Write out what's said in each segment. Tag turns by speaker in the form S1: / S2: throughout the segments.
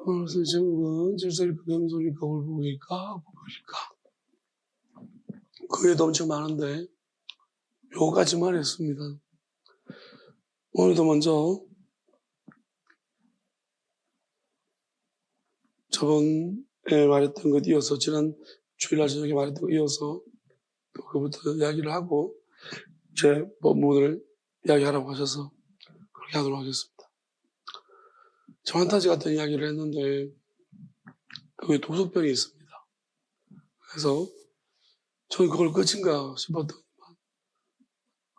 S1: 그래서 제목은 질서일까, 겸손일까, 굴복일까, 복일까. 그 외에도 엄청 많은데 요까지만 했습니다. 오늘도 먼저 저번에 말했던 것 이어서 지난 주일날 저녁에 말했던 것 이어서 또 그부터 이야기를 하고 제 본문을 이야기하라고 하셔서 그렇게 하도록 하겠습니다. 저 판타지 같은 이야기를 했는데 그게 도속병이 있습니다. 그래서 저는 그걸 끝인가 싶었더니만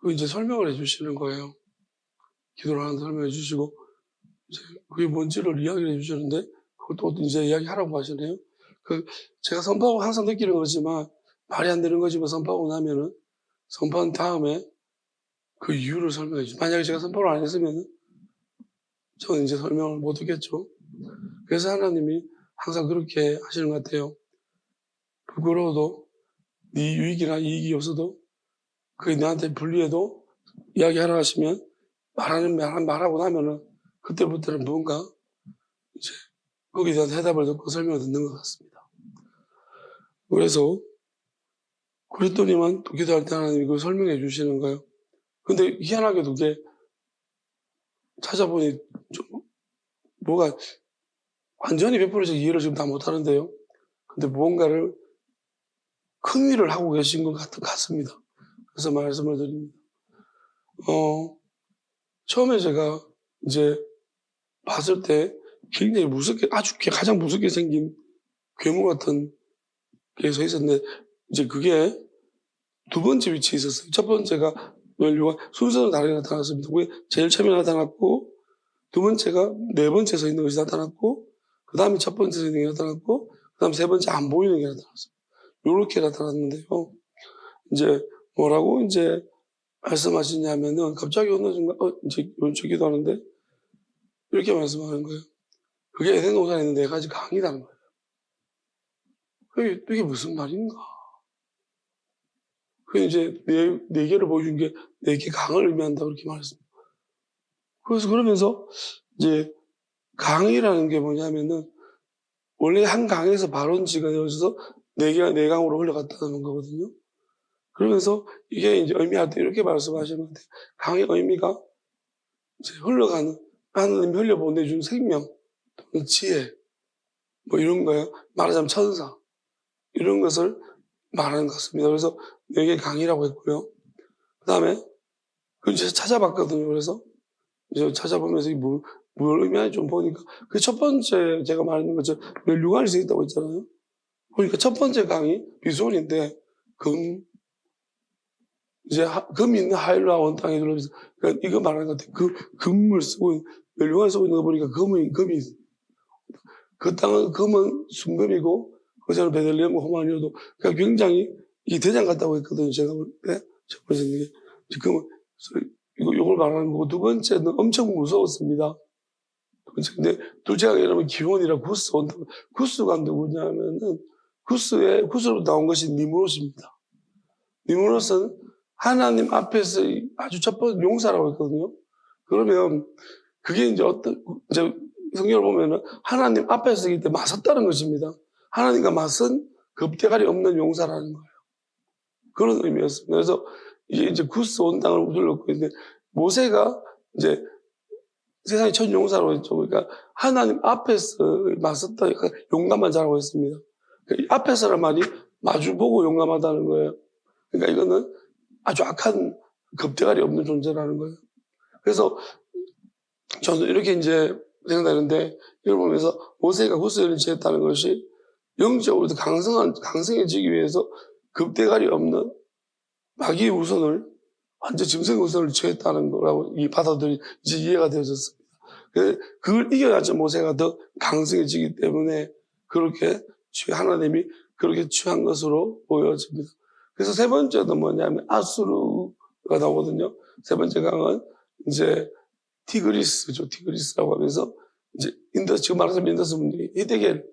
S1: 그 이제 설명을 해주시는 거예요. 기도를 하는데 설명해 주시고 이제 그게 뭔지를 이야기를 해주시는데 그것도 이제 이야기하라고 하시네요. 제가 선포하고 항상 느끼는 거지만 말이 안 되는 거지만 선포하고 나면은 선포한 다음에 그 이유를 설명해 주죠. 만약에 제가 선포를 안 했으면 저는 이제 설명을 못 했겠죠. 그래서 하나님이 항상 그렇게 하시는 것 같아요. 부끄러워도 네 유익이나 이익이 없어도 그게 나한테 불리해도 이야기하라 하시면 말하고 나면은 그때부터는 뭔가 이제 거기에 대한 대답을 듣고 설명을 듣는 것 같습니다. 그래서 그랬더니만 또 기도할 때 하나님이 그걸 설명해 주시는 거예요. 근데 희한하게도 그게 찾아보니 좀 뭐가 완전히 100%씩 이해를 지금 다 못하는데요. 근데 무언가를 큰 일을 하고 계신 것 같습니다. 그래서 말씀을 드립니다. 처음에 제가 이제 봤을 때 굉장히 무섭게, 가장 무섭게 생긴 괴물 같은 게 서 있었는데, 이제 그게 두 번째 위치에 있었어요. 첫 번째가 연료가 순서는 다르게 나타났습니다. 그게 제일 처음에 나타났고, 두 번째가 네 번째 서 있는 것이 나타났고, 그 다음에 첫 번째 서 있는 게 나타났고, 그 다음 세 번째 안 보이는 게 나타났어요. 요렇게 나타났는데요. 이제 뭐라고 이제 말씀하시냐면은 갑자기 어느 순간, 이제 연초기도 하는데, 이렇게 말씀하는 거예요. 그게 에덴 동산에 있는 네 가지 강이라는 거예요. 이게 무슨 말인가? 그 이제 네 개를 보여준 게 네 개 강을 의미한다 그렇게 말했습니다. 그래서 그러면서 이제 강이라는 게 뭐냐면은 원래 한 강에서 발원지가 되어져서 네 개가 네 강으로 흘러갔다는 거거든요. 그러면서 이게 이제 의미할 때 이렇게 말씀하시는 것 같아요. 강의 의미가 이제 흘러가는 하나님 흘려보내준 생명 또는 지혜 뭐 이런 거예요. 말하자면 천사 이런 것을 말하는 것 같습니다. 그래서 네 개 강이라고 했고요. 그 다음에 그걸 제가 찾아봤거든요. 그래서 이제 찾아보면서 뭘 의미하는지 좀 보니까 그 첫 번째 제가 말하는 것처럼 멸류관이 써 있다고 했잖아요. 그러니까 첫 번째 강이 비솔인데 금이 있는 하일라 원 땅에 둘러서 그러니까 이거 말하는 것 같아요. 금을 쓰고 멸류관 쓰고 있는 거 보니까 금이 있어요. 그 땅은 금은 순금이고 그 전에 베들레헴과 호마니오도 그러니까 굉장히 이 대장 같다고 했거든요. 제가 볼 때 첫 번째 게 지금 이걸 말하는 거고 두 번째는 엄청 무서웠습니다. 근데 둘째가 여러분 기온이라 구스 온다. 구스가 누구냐면은 구스로 나온 것이 니무롯입니다. 니무롯은 하나님 앞에서 아주 첫 번째 용사라고 했거든요. 그러면 그게 이제 성경을 보면은 하나님 앞에서 있을 때 맞섰다는 것입니다. 하나님과 맞선 겁대가리 없는 용사라는 거예요. 그런 의미였습니다. 그래서 이게 이제 구스 온 땅을 둘렀고 있는데 모세가 이제 세상의 첫 용사로 했죠. 그러니까 하나님 앞에서 맞섰다, 용감한 자라고 했습니다. 앞에서란 말이 마주보고 용감하다는 거예요. 그러니까 이거는 아주 악한 겁대가리 없는 존재라는 거예요. 그래서 저는 이렇게 이제 생각나는데 이걸 보면서 모세가 구스를 지었다는 것이 영적으로도 강성해지기 위해서 겁대가리 없는 마귀의 우선을 완전 짐승의 우선을 취했다는 거라고 받아들이 이제 이해가 되어졌습니다. 그걸 이겨야지 모세가 더 강성해지기 때문에 그렇게 하나님이 그렇게 취한 것으로 보여집니다. 그래서 세 번째는 뭐냐면 아수르가 나오거든요. 세 번째 강은 이제 티그리스죠. 티그리스라고 하면서 이제 지금 말하자면 인더스 분들이 히데겔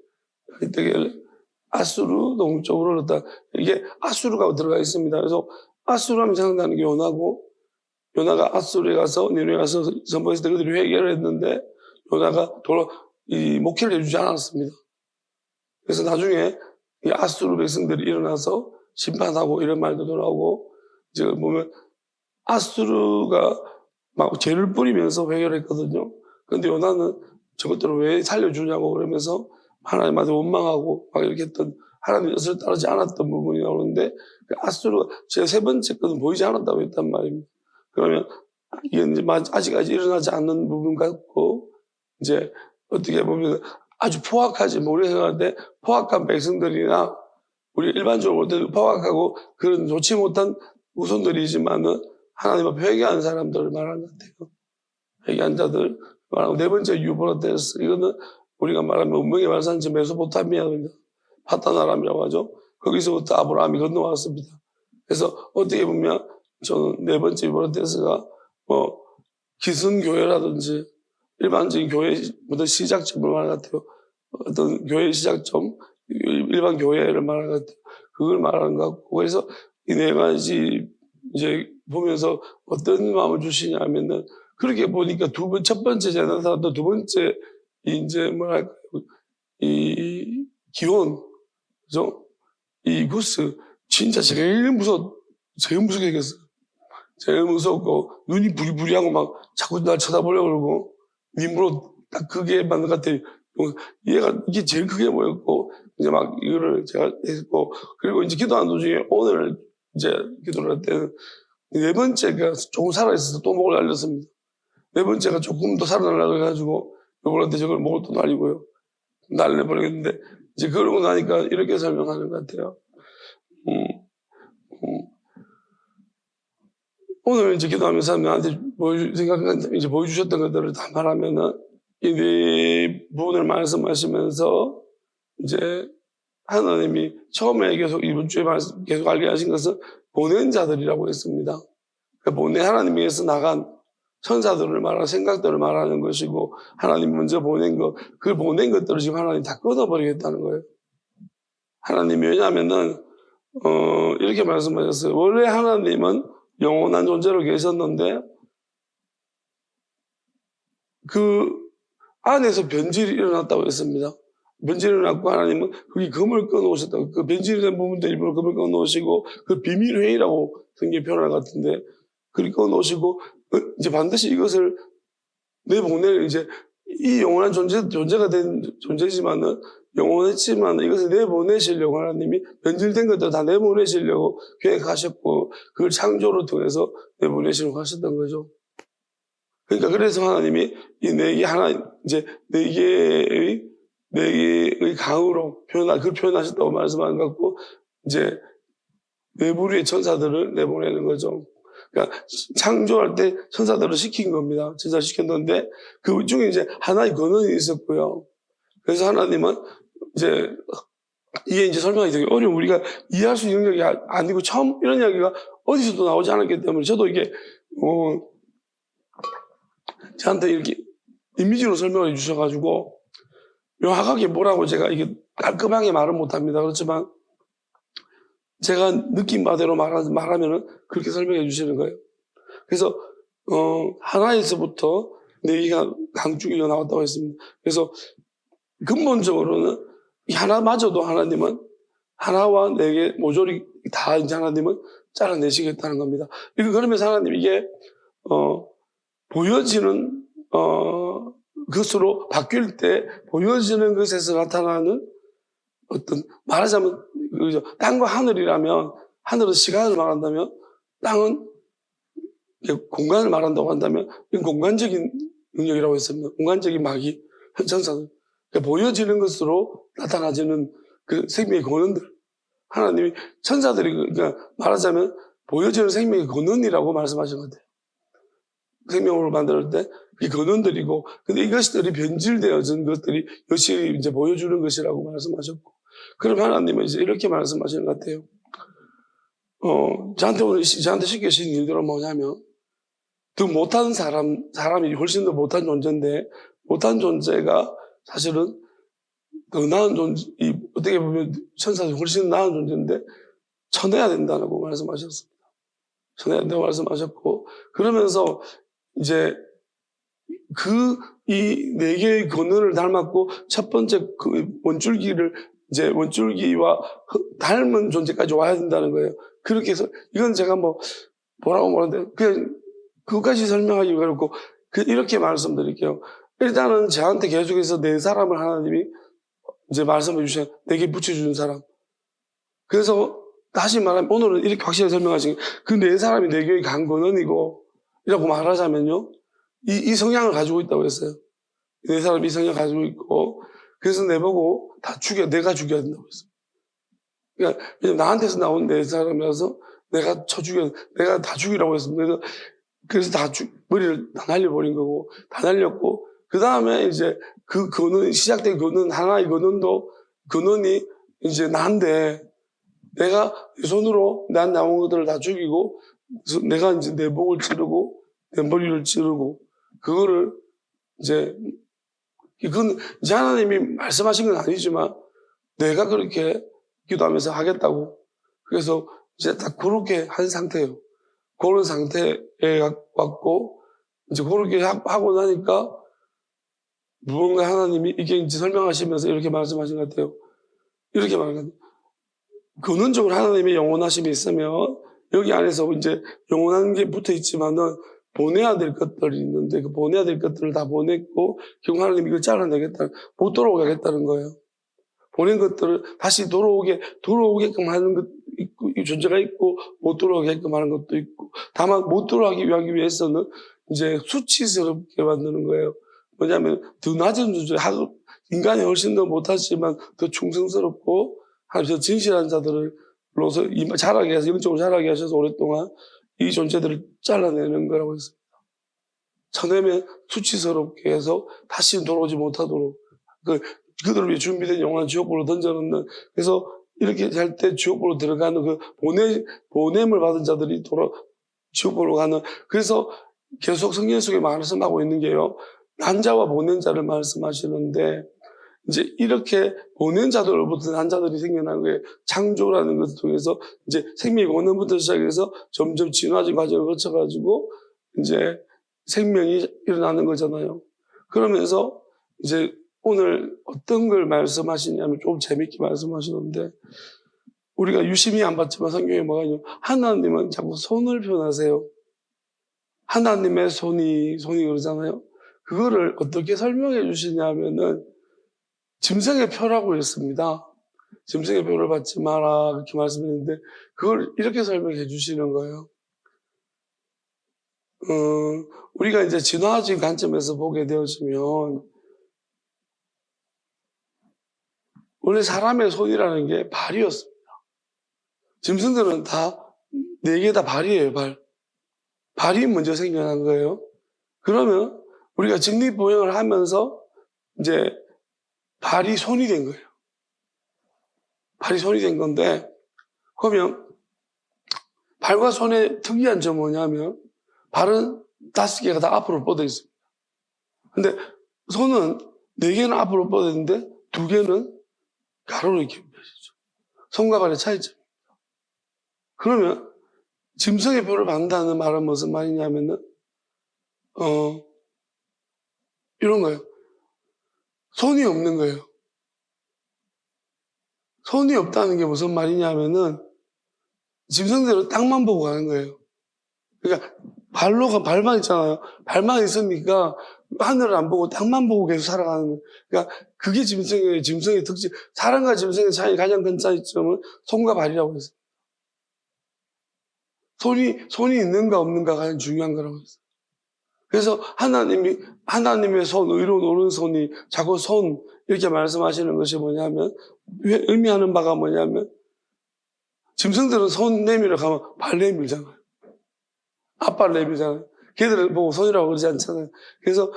S1: 아수르 동쪽으로 그렇다. 이게 아수르가 들어가 있습니다. 그래서 아수르 하면 생각나는 게 요나가 아수르에 가서 니누에 가서 선포했을 때 그들이 회개를 했는데 요나가 이 목회를 해주지 않았습니다. 그래서 나중에 이 아수르 백성들이 일어나서 심판하고 이런 말도 나오고, 이제 보면 아수르가 막 죄를 뿌리면서 해결했거든요. 근데 요나는 저것들을 왜 살려주냐고 그러면서 하나님한테 원망하고 막 이렇게 했던, 하나님의 뜻을 따르지 않았던 부분이 나오는데, 아수르가 제 세 번째 거는 보이지 않았다고 했단 말입니다. 그러면 이게 이제 아직까지 일어나지 않는 부분 같고, 이제 어떻게 보면 아주 포악하지, 우리 생각할 포악한 백성들이나 우리 일반적으로 포악하고 그런 좋지 못한 후손들이지만은 하나님 앞에 회개한 사람들을 말하는 것 같아요. 회개한 자들 말하고, 네 번째 유브라데스, 이거는 우리가 말하면 운명의 말산지 메소포타미아입니다. 파타나람이라고 하죠. 거기서부터 아브라함이 건너왔습니다. 그래서 어떻게 보면 저는 네 번째 유브라데스가 기성교회라든지 일반적인 교회보다 시작점을 말하는 것 같아요. 어떤 교회의 시작점, 일반 교회를 말하는 것 같아요. 그걸 말하는 것 같고, 그래서 이 네 가지 이제 보면서 어떤 마음을 주시냐면은, 그렇게 보니까 첫 번째 재난 사람도 두 번째 이제 뭐랄까, 이 기온, 그죠? 이 구스, 진짜 제일 무섭게 생겼어요. 제일 무섭고, 눈이 부리부리하고 막 자꾸 날 쳐다보려고 그러고, 님으로 딱 그게 맞는 것 같아요. 이게 제일 크게 보였고, 이제 막 이거를 제가 했고, 그리고 이제 기도하는 도중에 오늘 이제 기도를 할 때는 네 번째가 조금 살아있어서 또 목을 날렸습니다. 네 번째가 조금 더 살아나려고 해가지고, 요번한테 저걸 목을 또 날리고요. 날려버리겠는데, 이제 그러고 나니까 이렇게 설명하는 것 같아요. 오늘 이제 기도하면서 나한테 이제 보여주셨던 것들을 다 말하면은, 이 네 부분을 말씀하시면서, 이제 하나님이 처음에 계속 이번 주에 계속 알게 하신 것은 보낸 자들이라고 했습니다. 하나님이 위해서 나간 천사들을 말하는, 생각들을 말하는 것이고, 하나님 먼저 보낸 것, 그 보낸 것들을 지금 하나님 다 끊어버리겠다는 거예요. 하나님이, 왜냐하면은, 이렇게 말씀하셨어요. 원래 하나님은 영원한 존재로 계셨는데, 그 안에서 변질이 일어났다고 했습니다. 변질이 일어났고, 하나님은 거기 금을 끊어오셨다고, 그 변질이 된 부분도 일부러 금을 끊어오시고, 그 비밀회의라고 성경에 표현할 것 같은데, 그걸 끊어오시고, 이제 반드시 이것을 내보낼, 이제 이 영원한 존재가 된 존재지만은, 영원했지만 이것을 내보내시려고 하나님이 변질된 것들 다 내보내시려고 계획하셨고, 그걸 창조를 통해서 내보내시려고 하셨던 거죠. 그러니까 그래서 하나님이 이 네 개의 강으로 그걸 표현하셨다고 말씀하는 것 같고, 이제 네 부류의 천사들을 내보내는 거죠. 그러니까 창조할 때 천사들을 시킨 겁니다. 천사를 시켰는데 그 중에 이제 하나의 근원이 있었고요. 그래서 하나님은 이게 이제 설명이 되게 어려운, 우리가 이해할 수 있는 영역이 아니고 처음 이런 이야기가 어디서도 나오지 않았기 때문에 저도 이게 저한테 이렇게 이미지로 설명해 주셔가지고 명확하게 뭐라고 제가 이게 깔끔하게 말은 못합니다. 그렇지만 제가 느낀 바대로 말하면은 그렇게 설명해 주시는 거예요. 그래서 하나에서부터 네 개가 강줄기가 나왔다고 했습니다. 그래서 근본적으로는 이 하나마저도 하나님은 하나와 네 개 모조리 다 이제 하나님은 잘라내시겠다는 겁니다. 그러면서 하나님 이게 보여지는 것으로 바뀔 때 보여지는 것에서 나타나는 어떤, 말하자면 그죠, 땅과 하늘이라면, 하늘은 시간을 말한다면 땅은 공간을 말한다고 한다면 이건 공간적인 능력이라고 했습니다. 공간적인 마귀, 현천사들, 그러니까 보여지는 것으로 나타나지는 그 생명의 권원들, 하나님이 천사들이 그러니까 말하자면 보여지는 생명의 권원이라고 말씀하신 것 같아요. 생명으로 만들 때 그게 근원들이고, 근데 이것들이 변질되어진 것들이 역시 이제 보여주는 것이라고 말씀하셨고, 그럼 하나님은 이제 이렇게 말씀하시는 것 같아요. 저한테 시키신 일들은 뭐냐면, 더 못한 사람이 훨씬 더 못한 존재인데, 못한 존재가 사실은 더 나은 존재, 어떻게 보면 천사들이 훨씬 나은 존재인데, 쳐내야 된다고 말씀하셨습니다. 쳐내야 된다고 말씀하셨고, 그러면서 이제 이 네 개의 근원을 닮았고, 첫 번째 그 원줄기를 이제 원줄기와 닮은 존재까지 와야 된다는 거예요. 그렇게 해서, 이건 제가 뭐라고 말하는데, 그냥 그것까지 설명하기 어렵고, 이렇게 말씀드릴게요. 일단은 저한테 계속해서 네 사람을 하나님이 이제 말씀해 주셔, 내게 붙여주는 사람. 그래서 다시 말하면 오늘은 이렇게 확실히 설명하신 그 네 사람이 내 교회의 강근원이고, 이라고 말하자면요, 이 성향을 가지고 있다고 했어요. 네 사람이 이 성향을 가지고 있고, 그래서 내보고 내가 죽여야 된다고 했어요. 그러니까, 왜냐면 나한테서 나온 네 사람이라서 내가 내가 다 죽이라고 했습니다. 그래서 머리를 다 날려버린 거고, 다 날렸고, 그 다음에 이제 시작된 하나의 근원이 이제 나인데, 내가 내 손으로 난 나온 것들을 다 죽이고, 내가 이제 내 목을 찌르고, 내 머리를 찌르고, 그거를 이제, 이건 이제 하나님이 말씀하신 건 아니지만, 내가 그렇게 기도하면서 하겠다고. 그래서 이제 딱 그렇게 한 상태예요. 그런 상태에 왔고, 이제 그렇게 하고 나니까, 무언가 하나님이 이게 이제 설명하시면서 이렇게 말씀하신 것 같아요. 이렇게 말하는 근원적으로 하나님의 영원하심이 있으면 여기 안에서 이제 영원한 게 붙어 있지만은 보내야 될 것들이 있는데 그 보내야 될 것들을 다 보냈고 결국 하나님이 이걸 못 돌아오게 하겠다는 거예요. 보낸 것들을 다시 돌아오게끔 하는 것 있고, 존재가 있고, 못 돌아오게끔 하는 것도 있고, 다만 못 돌아가기 위해서는 이제 수치스럽게 만드는 거예요. 뭐냐면 더 낮은 존재, 인간이 훨씬 더 못하지만 더 충성스럽고 더 진실한 자들로서 자라게 해서 영적으로 자라게 하셔서 오랫동안 이 존재들을 잘라내는 거라고 했습니다. 쳐내면 수치스럽게 해서 다시 돌아오지 못하도록 그들을 위해 준비된 영원한 지옥불로 던져놓는, 그래서 이렇게 할 때 지옥불로 들어가는 보냄을 받은 자들이 지옥불로 가는, 그래서 계속 성경 속에 말씀하고 있는 게요, 난 자와 보낸 자를 말씀하시는데, 이제 이렇게 보낸 자들로부터 난 자들이 생겨난 거예요. 창조라는 것을 통해서 이제 생명의 원원부터 시작해서 점점 진화적 과정을 거쳐가지고 이제 생명이 일어나는 거잖아요. 그러면서 이제 오늘 어떤 걸 말씀하시냐면 좀 재밌게 말씀하시는데, 우리가 유심히 안 봤지만 성경에 뭐가 있냐면 하나님은 자꾸 손을 표현하세요. 하나님의 손이 그러잖아요. 그거를 어떻게 설명해 주시냐면은 짐승의 표라고 했습니다. 짐승의 표를 받지 마라 그렇게 말씀했는데 그걸 이렇게 설명해 주시는 거예요. 우리가 이제 진화적 관점에서 보게 되어지면 원래 사람의 손이라는 게 발이었습니다. 짐승들은 다 4개 다 발이에요, 발. 발이 먼저 생겨난 거예요. 그러면 우리가 직립보행을 하면서 이제 발이 손이 된 거예요. 발이 손이 된 건데, 그러면 발과 손의 특이한 점은 뭐냐면 발은 5개가 다 앞으로 뻗어 있습니다. 근데 손은 4개는 앞으로 뻗어 있는데 2개는 가로로 이렇게 펴지죠. 손과 발의 차이점입니다. 그러면 짐승의 표를 받는다는 말은 무슨 말이냐면은 이런 거예요. 손이 없는 거예요. 손이 없다는 게 무슨 말이냐면은 짐승들은 땅만 보고 가는 거예요. 그러니까 발만 있잖아요. 발만 있으니까 하늘을 안 보고 땅만 보고 계속 살아가는 거예요. 그러니까 그게 짐승의 특징. 사람과 짐승의 차이, 가장 큰 차이점은 손과 발이라고 했어요. 손이 있는가 없는가 가장 중요한 거라고 했어요. 그래서 하나님의 손, 의로운 오른손이 자꾸 손, 이렇게 말씀하시는 것이 뭐냐면, 의미하는 바가 뭐냐면, 짐승들은 손 내밀어 가면 발 내밀잖아요. 앞발 내밀잖아요. 걔들을 보고 손이라고 그러지 않잖아요. 그래서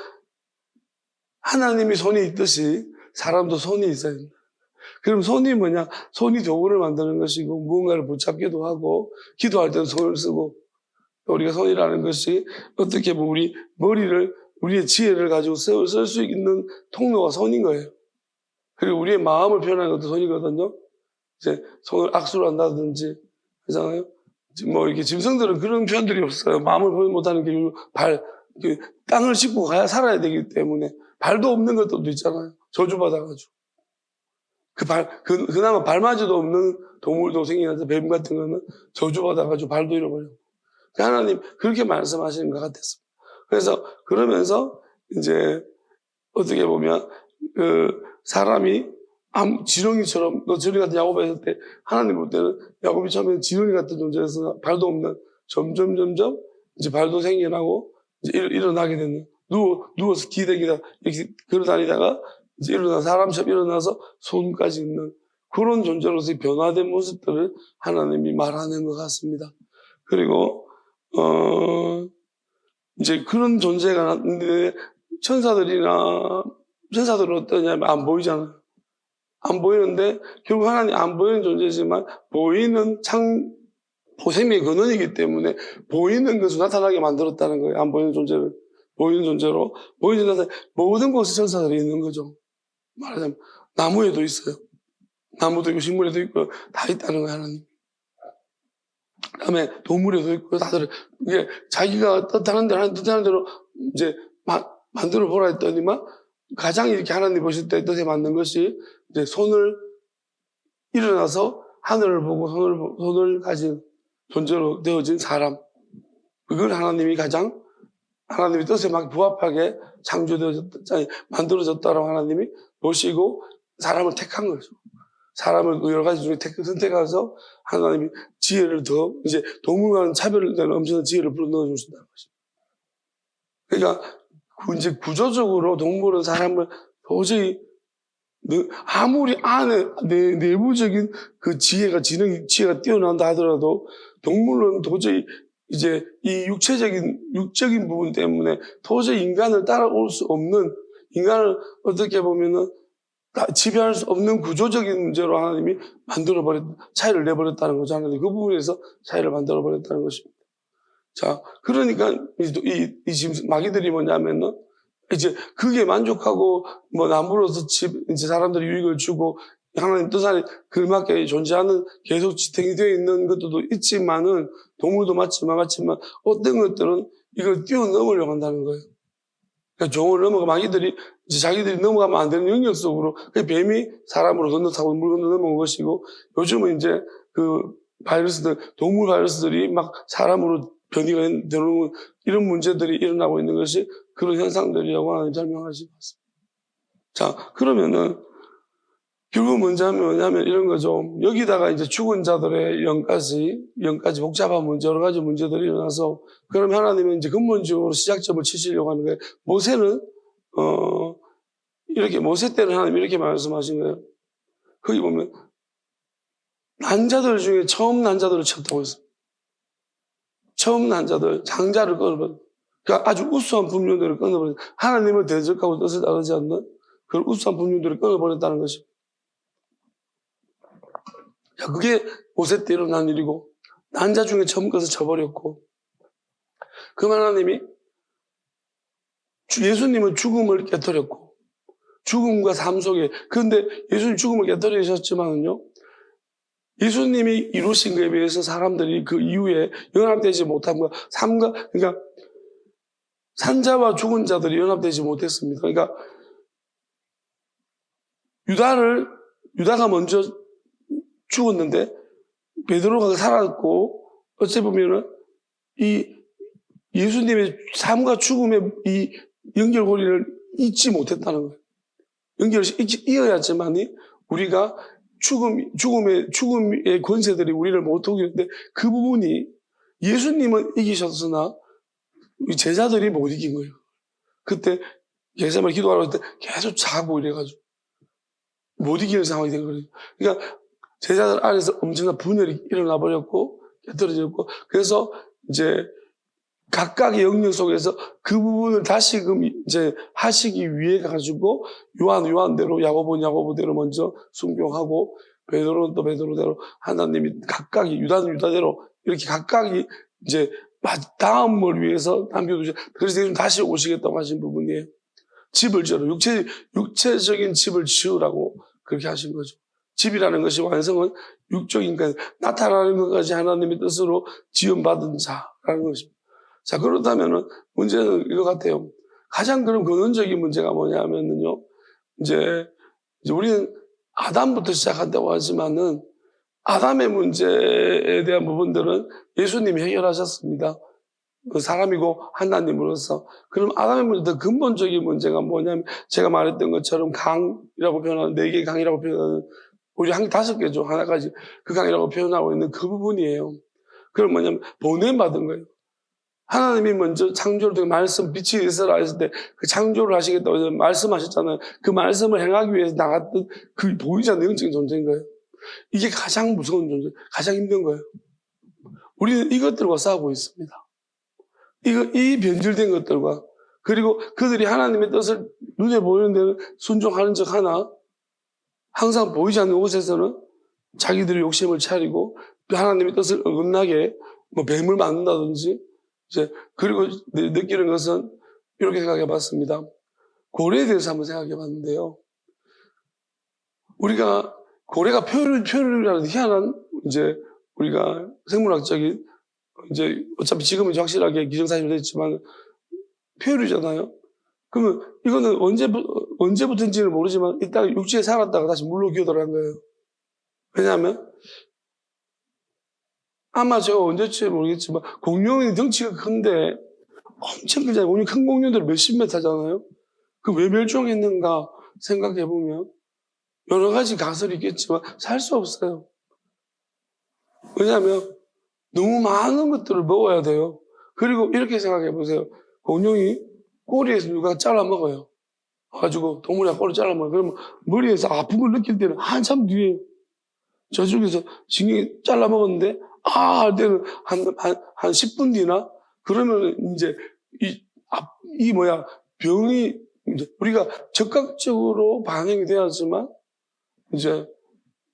S1: 하나님이 손이 있듯이 사람도 손이 있어야 된다. 그럼 손이 뭐냐? 손이 도구를 만드는 것이고, 무언가를 붙잡기도 하고, 기도할 때는 손을 쓰고, 우리가 손이라는 것이 어떻게 보면 우리의 지혜를 가지고 쓸 수 있는 통로가 손인 거예요. 그리고 우리의 마음을 표현하는 것도 손이거든요. 이제 손을 악수를 한다든지 하잖아요. 뭐 이렇게 짐승들은 그런 표현들이 없어요. 마음을 표현 못하는 게 발, 그 땅을 짚고 가야 살아야 되기 때문에 발도 없는 것들도 있잖아요. 저주받아가지고. 그나마 발맞이도 없는 동물도 생기면서 뱀 같은 거는 저주받아가지고 발도 잃어버려. 하나님 그렇게 말씀하시는 것 같았습니다. 그래서 그러면서 이제 어떻게 보면 사람이 지렁이처럼 너 지렁이 같은 야곱을 했을 때 하나님 볼 때는 야곱이 처음에 지렁이 같은 존재에서 발도 없는 점점 이제 발도 생겨나고 이제 일어나게 되는 누워서 기대기다 이렇게 걸어다니다가 이제 사람처럼 일어나서 손까지 있는 그런 존재로서의 변화된 모습들을 하나님이 말하는 것 같습니다. 그리고 이제 그런 존재가 났는데 천사들은 어떠냐면 안 보이잖아요. 안 보이는데 결국 하나님 안 보이는 존재지만 보이는 보셈의 근원이기 때문에 보이는 것을 나타나게 만들었다는 거예요. 안 보이는 존재를 보이는 존재로 보이는 존재 모든 곳에 천사들이 있는 거죠. 말하자면 나무에도 있어요. 나무도 있고 식물에도 있고 다 있다는 거예요. 하나님. 그다음에 동물에도 있고 다들 이게 자기가 뜻하는 대로 이제 만들어 보라 했더니만 가장 이렇게 하나님 보실 때 뜻에 맞는 것이 이제 손을 일어나서 하늘을 보고 손을 가진 존재로 되어진 사람. 그걸 하나님이 뜻에 막 부합하게 만들어졌다라고 하나님이 보시고 사람을 택한 거죠. 사람을 여러 가지 중에 선택해서 하나님이 지혜를 이제 동물과는 차별되는 엄청난 지혜를 불어넣어 주신다는 것입니다. 그러니까 이제 구조적으로 동물은 사람을 도저히 아무리 내부적인 그 지혜가 뛰어난다 하더라도 동물은 도저히 이제 이 육적인 부분 때문에 도저히 인간을 따라올 수 없는, 인간을 어떻게 보면은 지배할 수 없는 구조적인 문제로 하나님이 차이를 내버렸다는 거죠. 하나님 그 부분에서 차이를 만들어버렸다는 것입니다. 자, 그러니까 지금 마귀들이 뭐냐면은 이제 그게 만족하고 남부로서 이제 사람들이 유익을 주고 하나님 뜻 안에 걸맞게 존재하는 계속 지탱이 되어 있는 것들도 있지만은 동물도 맞지만 어떤 것들은 이걸 뛰어넘으려고 한다는 거예요. 그러니까 종을 마귀들이 이제 자기들이 넘어가면 안 되는 영역 속으로 뱀이 사람으로 건너타고 물 건너 넘어온 것이고 요즘은 이제 동물 바이러스들이 막 사람으로 변이가 되는 이런 문제들이 일어나고 있는 것이 그런 현상들이라고 하나님 설명하시고 있습니다. 자, 그러면은 결국 뭐냐면 이런 거죠. 여기다가 이제 죽은 자들의 영까지 복잡한 문제, 여러 가지 문제들이 일어나서 그럼 하나님은 이제 근본적으로 시작점을 치시려고 하는 거예요. 모세 때는 하나님 이렇게 말씀하신 거예요. 거기 보면 난자들 중에 처음 난자들을 쳤다고 했어요. 처음 난자들, 장자를 끊어버린, 그러니까 아주 우수한 분류들을 끊어버린, 하나님을 대적하고 뜻을 따르지 않는 그런 우수한 분류들을 끊어버렸다는 것입니다. 자, 그게 모세 때 일어난 일이고, 난자 중에 처음 것을 쳐버렸고, 그 하나님이 예수님은 죽음을 깨뜨렸고, 죽음과 삶 속에, 그런데 예수님 죽음을 깨뜨리셨지만은요, 예수님이 이루신 것에 비해서 사람들이 그 이후에 연합되지 못함과 그러니까 산자와 죽은 자들이 연합되지 못했습니다. 그러니까 유다가 먼저 죽었는데 베드로가 살았고 어찌 보면은 이 예수님의 삶과 죽음의 이 연결고리를 잊지 못했다는 거예요. 연결을 이어야지만이 우리가 죽음의 권세들이 우리를 못 오겠는데 그 부분이 예수님은 이기셨으나 제자들이 못 이긴 거예요. 그때 겟세마네 기도하러 할 때 계속 자고 이래가지고 못 이기는 상황이 된 거예요. 그러니까 제자들 안에서 엄청난 분열이 일어나 버렸고 깨뜨려졌고 그래서 이제 각각의 영역 속에서 그 부분을 다시금 이제 하시기 위해 가지고 요한대로 야고보대로 먼저 순종하고 베드로는 또 베드로대로 하나님이 각각이 유다는 유다대로 이렇게 각각이 이제 다음을 위해서 남겨두셔. 그래서 지금 다시 오시겠다고 하신 부분이에요. 집을 지으라. 육체적인 집을 지으라고 그렇게 하신 거죠. 집이라는 것이 완성은 육적인 것, 나타나는 것까지 하나님의 뜻으로 지음받은 자라는 것입니다. 자, 그렇다면은 문제는 이거 같아요. 가장 그럼 근원적인 문제가 뭐냐면은요, 이제 우리는 아담부터 시작한다고 하지만은 아담의 문제에 대한 부분들은 예수님이 해결하셨습니다. 그 사람이고 하나님으로서. 그럼 아담의 문제, 더 근본적인 문제가 뭐냐면 제가 말했던 것처럼 강이라고 표현하는, 4개의 강이라고 표현하는, 우리 한 5개죠. 하나까지 그 강이라고 표현하고 있는 그 부분이에요. 그럼 뭐냐면 보냄받은 거예요. 하나님이 먼저 창조를 통해 말씀, 빛이 있으라 했을 때 그 창조를 하시겠다고 말씀하셨잖아요. 그 말씀을 행하기 위해서 나갔던 그 보이지 않는 영적인 존재인 거예요. 이게 가장 무서운 존재, 가장 힘든 거예요. 우리는 이것들과 싸우고 있습니다. 이 변질된 것들과, 그리고 그들이 하나님의 뜻을 눈에 보이는 데는 순종하는 척 하나, 항상 보이지 않는 곳에서는 자기들의 욕심을 차리고 하나님의 뜻을 어긋나게 뭐 뱀을 만든다든지, 그리고 느끼는 것은 이렇게 생각해 봤습니다. 고래에 대해서 한번 생각해 봤는데요. 우리가 고래가 표류라는 희한한, 우리가 생물학적인, 어차피 지금은 확실하게 기정사실이 됐지만 표류잖아요. 그러면 이거는 언제부터인지는 모르지만 일단 육지에 살았다가 다시 물로 기어들어간 거예요. 왜냐하면 아마 제가 언제쯤 모르겠지만 공룡이 덩치가 큰데 엄청 크잖아요. 공룡, 큰 공룡들 몇십 메타잖아요. 그 왜 멸종했는가 생각해보면 여러 가지 가설이 있겠지만 살 수 없어요. 왜냐하면 너무 많은 것들을 먹어야 돼요. 그리고 이렇게 생각해보세요. 공룡이 꼬리에서 누가 잘라먹어요. 가지고 동물이 꼬리 잘라먹어요. 그러면 머리에서 아픔을 느낄 때는 한참 뒤에 저쪽에서 신경이 잘라먹었는데 할 때는 한 10분 뒤나 그러면 이제 병이 우리가 적극적으로 반응이 돼야지만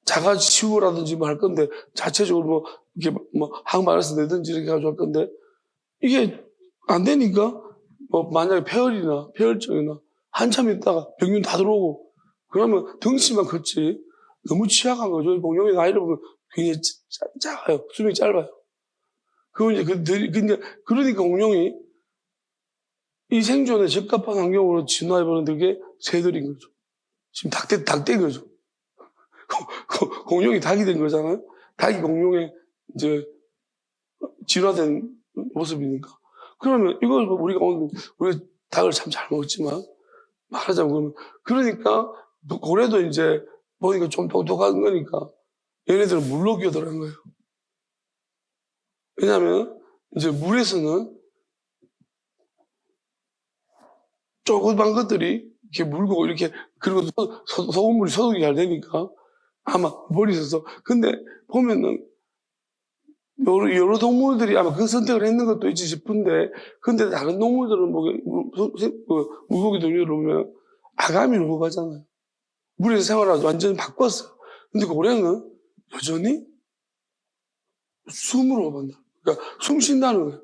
S1: 자가치유라든지 뭐 할 건데 자체적으로 항바이러스 내든지 이렇게 가지고 할 건데 이게 안 되니까 만약에 폐혈증이나 한참 있다가 병균 다 들어오고 그러면 덩치만 컸지 너무 취약한 거죠. 공룡의 나이를 보면 굉장히 작아요. 수명이 짧아요. 그러니까 공룡이 이 생존에 적합한 환경으로 진화해보는 게 새들인 거죠. 지금 닭된 거죠. 공룡이 닭이 된 거잖아요. 닭이 공룡의 진화된 모습이니까. 그러면 이걸 우리가 닭을 참 잘 먹었지만 말하자면 그러니까 고래도 보니까 좀 똑똑한 거니까 얘네들은 물로 기어들어간 거예요. 왜냐하면 물에서는 조그만 것들이 이렇게 물고 이렇게 그리고 소금물이 소독이 잘 되니까 아마 머리 있어서 근데 보면은 여러 동물들이 아마 그 선택을 했는 것도 있지 싶은데 근데 다른 동물들은 물고기들 보면 아가미를 호가잖아요. 물에서 생활하고 완전히 바꿨어요. 근데 고래는 여전히 숨으로 호반다. 그러니까 숨 쉰다는 거예요.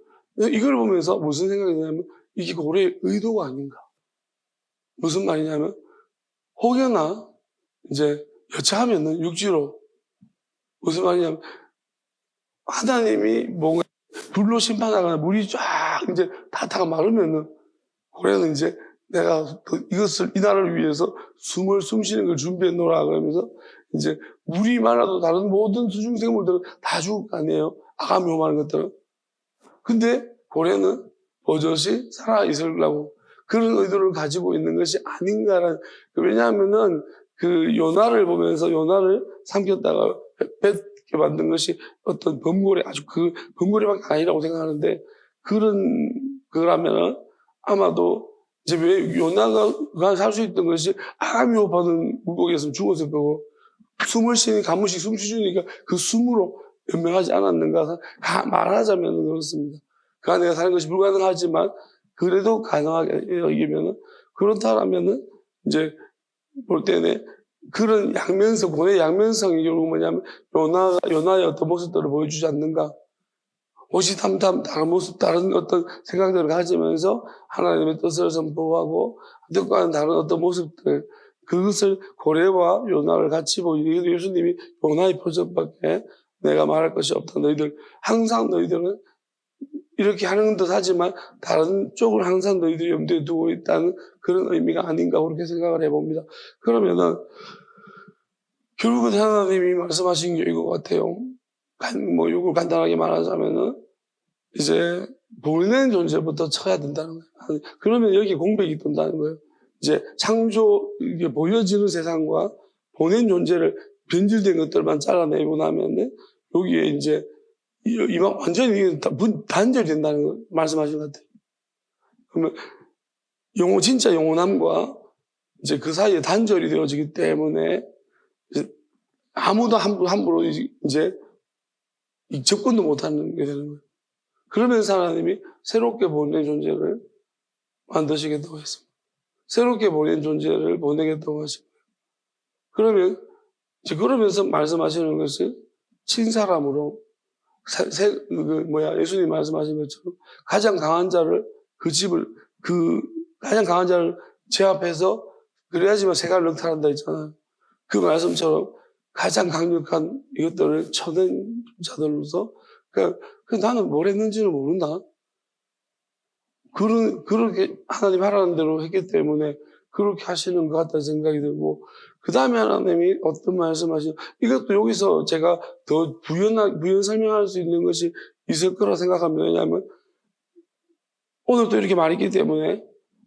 S1: 이걸 보면서 무슨 생각이 드냐면 이게 고래의 의도가 아닌가. 무슨 말이냐면 혹여나 여차하면은 육지로 무슨 말이냐면 하나님이 뭔가 불로 심판하거나 물이 쫙 다다가 마르면은 고래는 내가 이 나라를 위해서 숨 쉬는 걸 준비해 놓으라 그러면서 물이 많아도 다른 모든 수중생물들은 다 죽을 거 아니에요. 아가미 오마는 것들은. 근데 고래는 버젓이 살아있으려고 그런 의도를 가지고 있는 것이 아닌가라는, 왜냐하면은 그 요나를 보면서 요나를 삼켰다가 뱉게 만든 것이 어떤 범고래, 아주 그 범고래밖에 아니라고 생각하는데 그러면은 아마도 왜 요나가 살 수 있던 것이 아가미 호흡하는 물고기였으면 죽었을 거고 숨을 쉬는 가무식 숨 쉬주니까 그 숨으로 연명하지 않았는가 말하자면 그렇습니다. 그 안에 사는 것이 불가능하지만 그래도 가능하게 여기면은 그렇다라면은 볼 때는 그런 고뇌 양면성이 결국 뭐냐면 요나의 어떤 모습들을 보여주지 않는가. 호시탐탐 다른 어떤 생각들을 가지면서 하나님의 뜻을 선포하고 뜻과는 다른 어떤 모습들 그것을 고래와 요나를 같이 보이니 예수님이 요나의 표적밖에 내가 말할 것이 없다. 항상 너희들은 이렇게 하는 듯 하지만 다른 쪽을 항상 너희들이 염두에 두고 있다는 그런 의미가 아닌가 그렇게 생각을 해봅니다. 그러면은 결국은 하나님이 말씀하신 게 이거 같아요. 뭐 이걸 간단하게 말하자면은 이제 보낸 존재부터 쳐야 된다는 거예요. 그러면 여기 공백이 돈다는 거예요. 이제 창조, 이게 보여지는 세상과 보낸 존재를 변질된 것들만 잘라내고 나면은 여기에 이제 이만 완전히 단절이 된다는 거 말씀하신 것 같아요. 그러면 진짜 영원함과 이제 그 사이에 단절이 되어지기 때문에 이제 아무도 함부로 이제 접근도 못하는 게 되는 거예요. 그러면서 하나님이 새롭게 보낸 존재를 만드시겠다고 했습니다. 새롭게 보낸 존재를 보내겠다고 하시고요. 그러면 이제 그러면서 말씀하시는 것이 친사람으로 예수님 말씀하신 것처럼 가장 강한 자를 가장 강한 자를 제압해서 그래야지만 세간을 넉탈한다 했잖아요. 그 말씀처럼 가장 강력한 이것들을 쳐낸 자들로서 나는 뭘 했는지는 모른다. 그렇게 하나님 하라는 대로 했기 때문에 그렇게 하시는 것 같다는 생각이 들고, 그 다음에 하나님이 어떤 말씀하시죠? 이것도 여기서 제가 더 부연 설명할 수 있는 것이 있을 거라 생각합니다. 왜냐하면 오늘 또 이렇게 말했기 때문에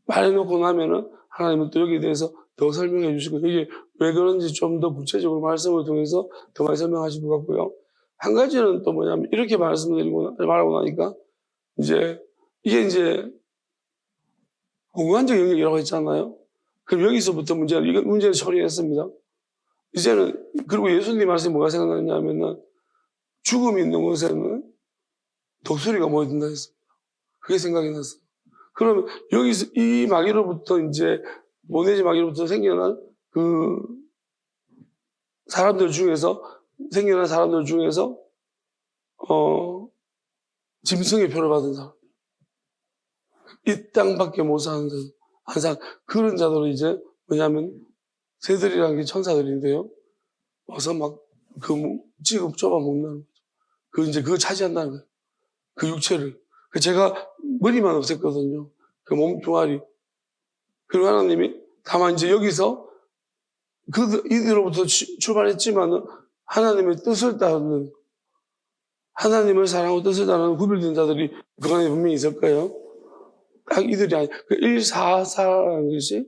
S1: 말해놓고 나면은 하나님은 또 여기에 대해서 더 설명해 주시고, 이게 왜 그런지 좀 더 구체적으로 말씀을 통해서 더 많이 설명하실 것 같고요. 한 가지는 또 뭐냐면 이렇게 말하고 나니까 이게 이제 공간적 영역이라고 했잖아요. 그럼 여기서부터 문제를 처리했습니다. 이제는, 그리고 예수님 말씀이 뭐가 생각나냐면은 죽음이 있는 곳에는 독수리가 모여든다 했습니다. 그게 생각이 났어요. 그러면 여기서 이 마귀로부터 이제 모내지 마귀로부터 생겨난 생겨난 사람들 중에서 짐승의 표를 받은 사람, 이 땅밖에 못 사는 자들, 그런 자들은 이제 뭐냐면 새들이라는 게 천사들인데요. 와서 막 찌급 좁아 먹는 거죠. 이제 그거 차지한다는 거예요. 그 육체를. 제가 머리만 없앴거든요. 그 몸뚱아리. 그리고 하나님이 다만 이제 여기서 이들로부터 출발했지만은 하나님의 뜻을 따르는, 하나님을 사랑하고 뜻을 따르는 구별된 자들이 그 안에 분명히 있을 거예요. 딱 이들이 아니, 144라는 것이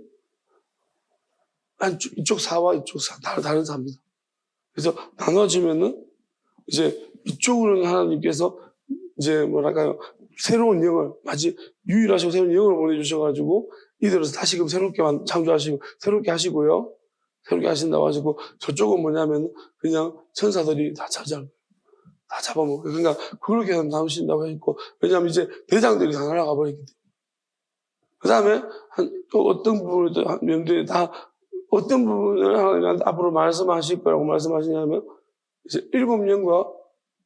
S1: 이쪽 사와 이쪽 사, 다른 사입니다. 그래서 나눠지면은 이제 이쪽으로는 하나님께서 이제 뭐랄까요, 새로운 영을, 마치 유일하시고 새로운 영을 보내주셔가지고 이들에서 다시금 새롭게 창조하시고 새롭게 하시고요. 새롭게 하신다고 하시고, 저쪽은 뭐냐면 그냥 천사들이 다 차지하고 다 잡아먹고, 그러니까 그렇게 나누신다고 했고, 왜냐하면 이제 대장들이 다 날아가 버렸기 때문에. 그 다음에 또 어떤 부분을 면도에 어떤 부분을 하나님한테 앞으로 말씀하실 거라고 말씀하시냐면, 이제 7년과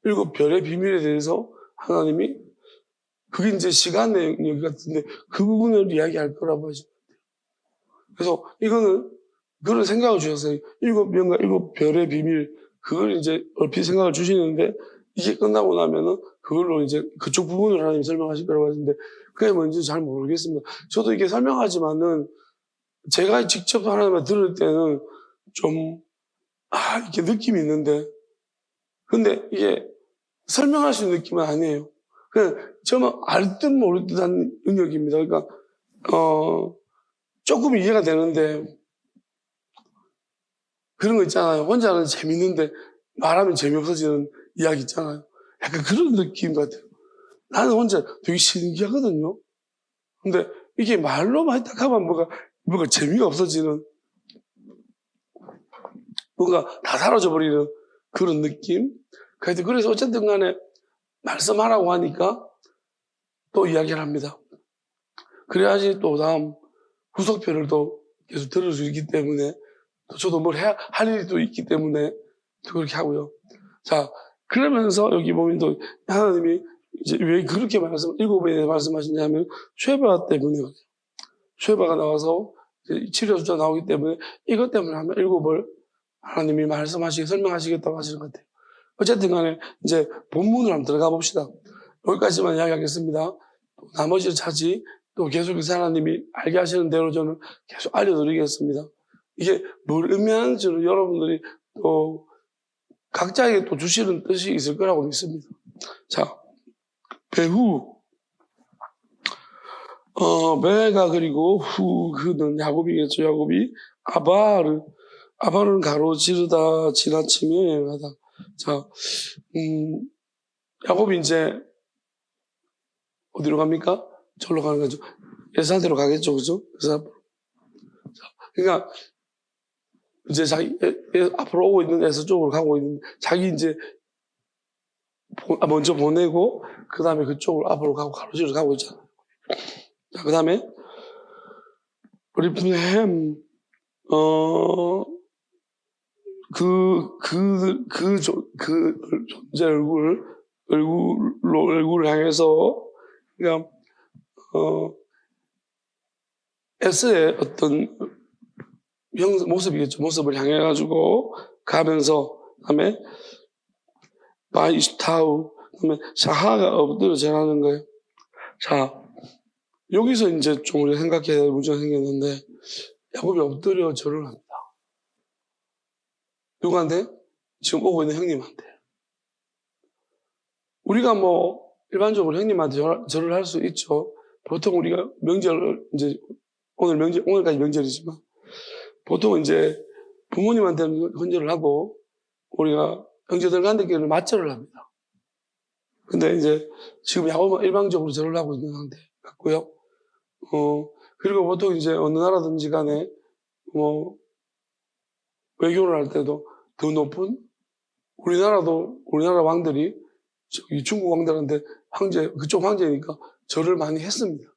S1: 7별의 비밀에 대해서 하나님이, 그게 이제 시간의 영역 같은데 그 부분을 이야기할 거라고 하십니다. 그래서 이거는 그런 생각을 주셨어요. 7년과 7별의 비밀, 그걸 이제 얼핏 생각을 주시는데, 이게 끝나고 나면은 그걸로 이제 그쪽 부분을 하나님이 설명하실 거라고 하시는데, 그게 뭔지 잘 모르겠습니다. 저도 이게 설명하지만은 제가 직접 하나님을 들을 때는 좀 이렇게 느낌이 있는데, 근데 이게 설명할 수 있는 느낌은 아니에요. 그냥 저는 알 듯 모를 듯한 영역입니다. 그러니까 조금 이해가 되는데, 그런 거 있잖아요. 혼자는 재밌는데 말하면 재미없어지는 이야기 있잖아요. 약간 그런 느낌 같아요. 나는 혼자 되게 신기하거든요. 근데 이게 말로만 딱 하면 뭐가 재미가 없어지는, 뭔가 다 사라져 버리는 그런 느낌? 그래서 어쨌든 간에 말씀하라고 하니까 또 이야기를 합니다. 그래야지 또 다음 후속편을 또 계속 들을 수 있기 때문에, 또 저도 뭘 할 일이 또 있기 때문에 또 그렇게 하고요. 자, 그러면서 여기 보면 또 하나님이 이제 왜 그렇게 7에 대해 말씀하시냐면, 쉐바 때문에, 쉐바가 나와서 치료 숫자 나오기 때문에 이것 때문에 하면 7을 하나님이 설명하시겠다고 하시는 것 같아요. 어쨌든 간에 이제 본문으로 한번 들어가 봅시다. 여기까지만 이야기하겠습니다. 또 나머지를 차지 또 계속해서 하나님이 알게 하시는 대로 저는 계속 알려드리겠습니다. 이게 뭘 의미하는지를 여러분들이 또 각자에게 또 주시는 뜻이 있을 거라고 믿습니다. 자, 배후. 배가 그리고 그는 야곱이겠죠. 야곱이 아바를 가로지르다 지나치며 여행하다. 자, 야곱이 이제 어디로 갑니까? 절로 가는 거죠. 에사한테로 가겠죠, 그죠? 그러니까 이제 자기 앞으로 오고 있는 에서 쪽으로 가고 있는 자기 이제 먼저 보내고 그 다음에 그쪽으로 앞으로 가고 가로지르 가고 있잖아요. 자, 그 다음에 리플햄 그 존재 얼굴을 향해서 그러니까 에스의 어떤 모습이겠죠. 모습을 향해 가지고 가면서 그다음에 바이스타우 그다음에 샤하가 엎드려 절하는 거예요. 자, 여기서 이제 좀 우리가 생각해야 될 문제가 생겼는데 야곱이 엎드려 절을 합니다. 누구한테? 지금 오고 있는 형님한테. 우리가 뭐 일반적으로 형님한테 절을 할 수 있죠. 보통 우리가 명절 이제 오늘까지 명절이지만 보통 이제 부모님한테 헌절을 하고 우리가 형제들한테는 맞절을 합니다. 근데 이제 지금 야곱은 일방적으로 절을 하고 있는 상태 같고요. 그리고 보통 이제 어느 나라든지 간에 뭐 외교를 할 때도 더 높은 우리나라 왕들이 이 중국 왕들한테 그쪽 황제니까 절을 많이 했습니다.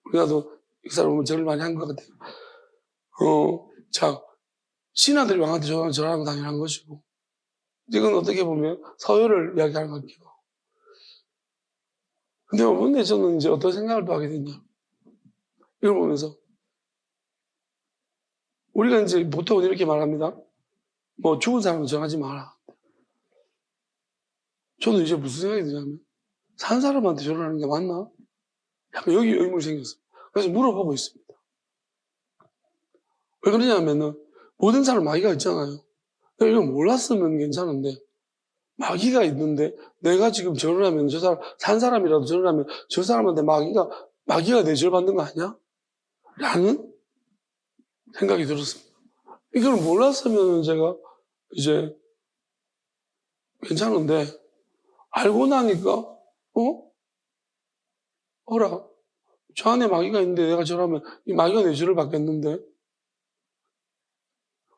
S1: 우리나라도 이 사람 보면 절을 많이 한 것 같아요. 자, 신하들이 왕한테 절하는 거 당연한 것이고, 이건 어떻게 보면 서열을 이야기하는 것 같기도 하고. 근데 이번에 저는 이제 어떤 생각을 또 하게 됐냐. 이걸 보면서, 우리가 이제 보통 이렇게 말합니다. 뭐 죽은 사람은 절하지 마라. 저는 이제 무슨 생각이 드냐면, 산 사람한테 절하는 게 맞나? 약간 여기 의문이 생겼어요. 그래서 물어보고 있습니다. 왜 그러냐면은, 모든 사람 마귀가 있잖아요. 이거 몰랐으면 괜찮은데, 마귀가 있는데, 내가 지금 절을 하면 산 사람이라도 절을 하면 저 사람한테 마귀가 내 절 받는 거 아니야? 라는 생각이 들었습니다. 이걸 몰랐으면 제가 이제 괜찮은데, 알고 나니까, 어라, 저 안에 마귀가 있는데 내가 절하면 이 마귀가 내 절을 받겠는데,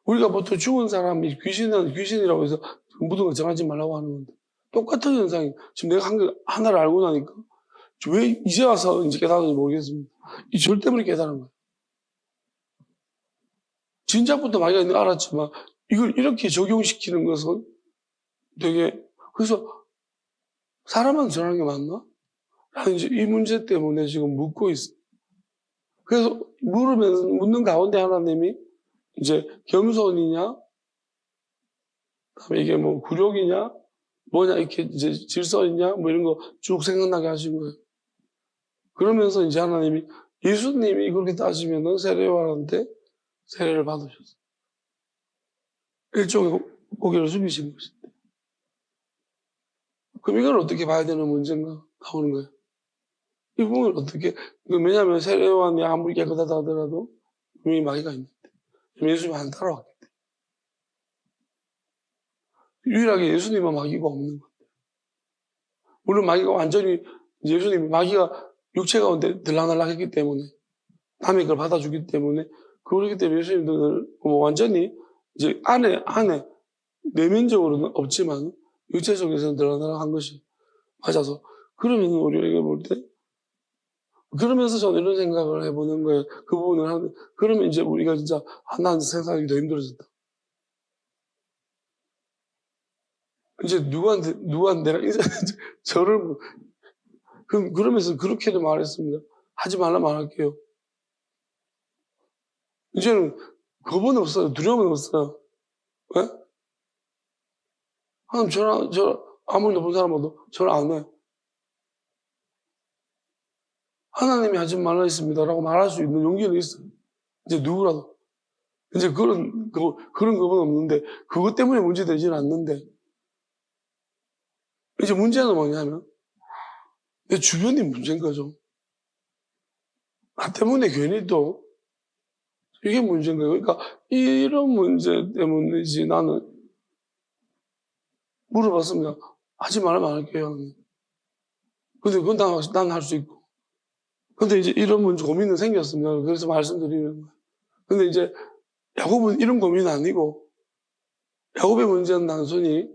S1: 우리가 보통 죽은 사람이 귀신이라고 해서 모든 걸 정하지 말라고 하는 건데, 똑같은 현상이, 지금 내가 하나를 알고 나니까, 왜 이제 와서 이제 깨달았는지 모르겠습니다. 이 절 때문에 깨달은 거예요. 진작부터 마귀가 있는 걸 알았지만, 이걸 이렇게 적용시키는 것은 되게, 그래서 사람한테 전하는 게 맞나? 라는 이제 이 문제 때문에 지금 묻고 있어요. 그래서 묻는 가운데 하나님이 이제 겸손이냐, 그다음에 이게 뭐 굴욕이냐, 뭐냐, 이렇게 이제 질서이냐, 뭐 이런 거 쭉 생각나게 하신 거예요. 그러면서 이제 하나님이 예수님이 그렇게 따지면은 세례요한한테 세례를 받으셨어요. 일종의 고개를 숙이신 것인데. 그럼 이걸 어떻게 봐야 되는 문제인가 나오는 거예요. 이 부분을 어떻게, 왜냐하면 세례요한이 아무리 깨끗하다 하더라도 분명히 마귀가 있는데, 예수님이 안 따라왔기 때문에. 유일하게 예수님은 마귀가 없는 건데. 물론 마귀가 완전히, 마귀가 육체 가운데 들락날락 했기 때문에, 남의 걸 받아주기 때문에, 그렇기 때문에 예수님들은 완전히, 이제 안에, 내면적으로는 없지만, 육체 속에서는 들락날락 한 것이 맞아서, 그러면 우리에게 볼 때, 그러면서 저는 이런 생각을 해보는 거예요. 그 부분을 그러면 이제 우리가 진짜, 난 생각하기 더 힘들어졌다. 이제 누구한테 내가 저를, 그러면서 그렇게도 말했습니다. 하지 말라 말할게요. 이제는 겁은 없어요. 두려움은 없어요. 왜? 하나님 아무리 높은 사람도 저를 안 해. 하나님이 하지 말라 했습니다라고 말할 수 있는 용기는 있어요. 이제 누구라도. 이제 그런 겁은 없는데, 그것 때문에 문제되지는 않는데, 이제 문제는 뭐냐면, 내 주변이 문제인 거죠. 나 때문에 괜히 또, 이게 문제인 거예요. 그러니까, 이런 문제 때문이지, 나는, 물어봤습니다. 하지 말라면 안 할게요. 근데 그건 난 할 수 있고. 근데 이제 이런 문제, 고민은 생겼습니다. 그래서 말씀드리는 거예요. 근데 이제, 야곱은 이런 고민은 아니고, 야곱의 문제는 단순히,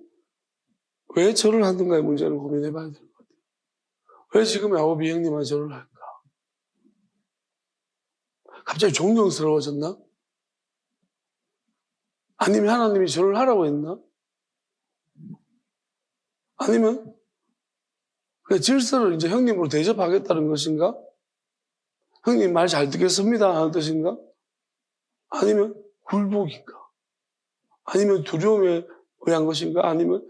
S1: 왜 절을 하는가의 문제를 고민해 봐야 될 것 같아요. 왜 지금 야곱이 형님과 절을 할까? 갑자기 존경스러워졌나? 아니면 하나님이 절을 하라고 했나? 아니면 그 질서를 이제 형님으로 대접하겠다는 것인가? 형님 말 잘 듣겠습니다 하는 뜻인가? 아니면 굴복인가? 아니면 두려움에 의한 것인가? 아니면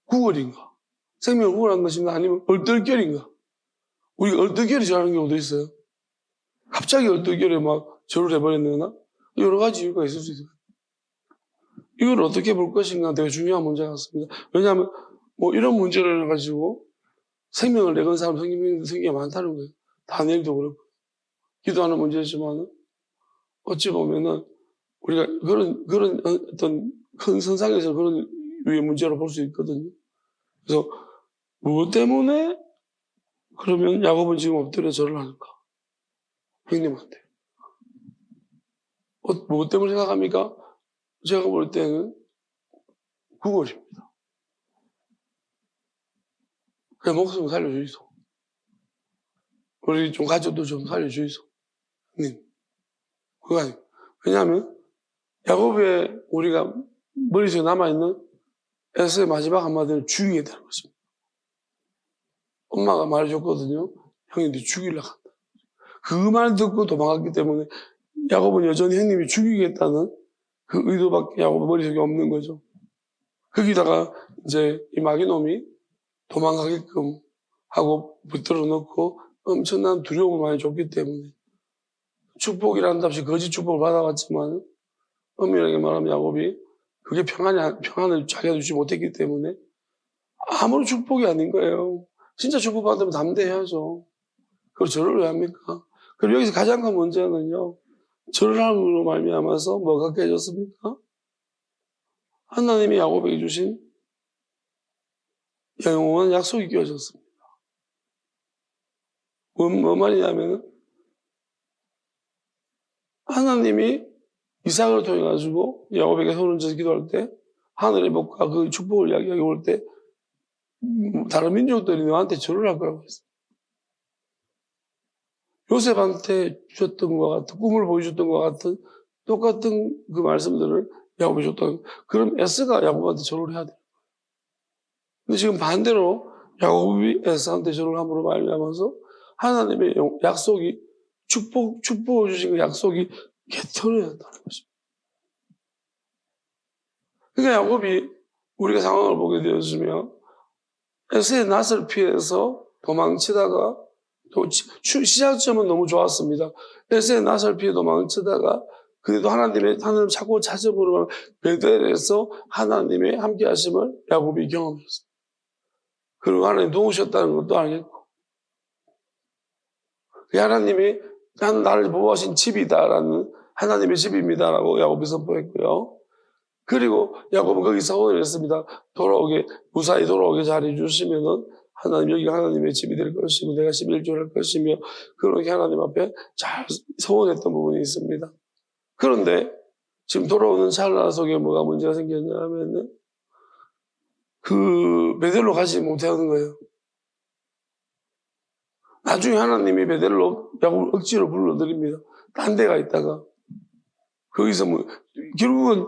S1: 구걸인가? 생명을 구걸한 것인가? 아니면 얼떨결인가? 우리가 얼떨결에 절하는 경우도 있어요. 갑자기 얼떨결에 막 절을 해버렸느나? 여러 가지 이유가 있을 수 있어요. 이걸 어떻게 볼 것인가 되게 중요한 문제 같습니다. 왜냐하면 뭐 이런 문제를 가지고 생명을 내건 사람 생기가 많다는 거예요. 다니엘도 그렇고. 기도하는 문제지만 어찌 보면은 우리가 그런 어떤 큰 선상에서 그런 유의 문제로 볼 수 있거든요. 그래서 무엇 때문에 그러면 야곱은 지금 엎드려 절을 하는가? 형님한테. 무엇 때문에 생각합니까? 제가 볼 때는 구걸입니다. 그냥 목숨 살려주이소. 우리 좀 가족도 좀 살려주이소. 형님. 그거 아니에요. 왜냐하면 야곱의 우리가 머릿속에 남아있는 에서의 마지막 한마디는 죽이겠다는 것입니다. 엄마가 말해줬거든요. 형님 너 죽이려고 한다. 그 말 듣고 도망갔기 때문에 야곱은 여전히 형님이 죽이겠다는 그 의도밖에 야곱 머릿속에 없는 거죠. 거기다가 이제 이 마귀놈이 도망가게끔 하고 붙들어 놓고 엄청난 두려움을 많이 줬기 때문에 축복이란답시 거짓 축복을 받아왔지만 엄밀하게 말하면 야곱이 그게 평안을 자기가 주지 못했기 때문에 아무런 축복이 아닌 거예요. 진짜 축복받으면 담대해야죠. 그걸 절을 왜 합니까? 그리고 여기서 가장 큰 문제는요. 절을 함으로 말미암아서 뭐가 깨졌습니까? 하나님이 야곱에게 주신 영원한 약속이 깨어졌습니다. 뭔 말이냐면 하나님이 이삭을 통해 가지고 야곱에게 손을 져서 기도할 때 하늘의 복과 그 축복을 이야기하게 올 때 다른 민족들이 너한테 절을 할 거라고 했어요. 요셉한테 주셨던 것과 같은 꿈을 보여줬던 것과 같은 똑같은 그 말씀들을 야곱에 줬던 그럼 에스가 야곱한테 절을 해야 돼요. 근데 지금 반대로 야곱이 에스한테 절을 함으로 말미암아서 하나님의 약속이 축복을 주신 그 약속이 개털어졌다는 것입니다. 그러니까 야곱이 우리가 상황을 보게 되었으면 에스의 낯을 피해서 도망치다가 또 시작점은 너무 좋았습니다. 에스의 낯을 피해 도망치다가 그래도 하나님 자꾸 찾아보러 베델에서 하나님의 함께 하심을 야곱이 경험했습니다. 그리고 하나님 도우셨다는 것도 알겠고 하나님이 나를 보호하신 집이다라는 하나님의 집입니다라고 야곱이 선포했고요. 그리고 야곱은 거기 서원을 했습니다. 무사히 돌아오게 잘해 주시면은 여기가 하나님의 집이 될 것이고 내가 11조를 할 것이며 그렇게 하나님 앞에 잘 서원했던 부분이 있습니다. 그런데 지금 돌아오는 찰나 속에 뭐가 문제가 생겼냐면은 그 베델로 가지 못하는 거예요. 나중에 하나님이 베델로 야곱을 억지로 불러드립니다. 딴 데가 있다가 거기서 결국은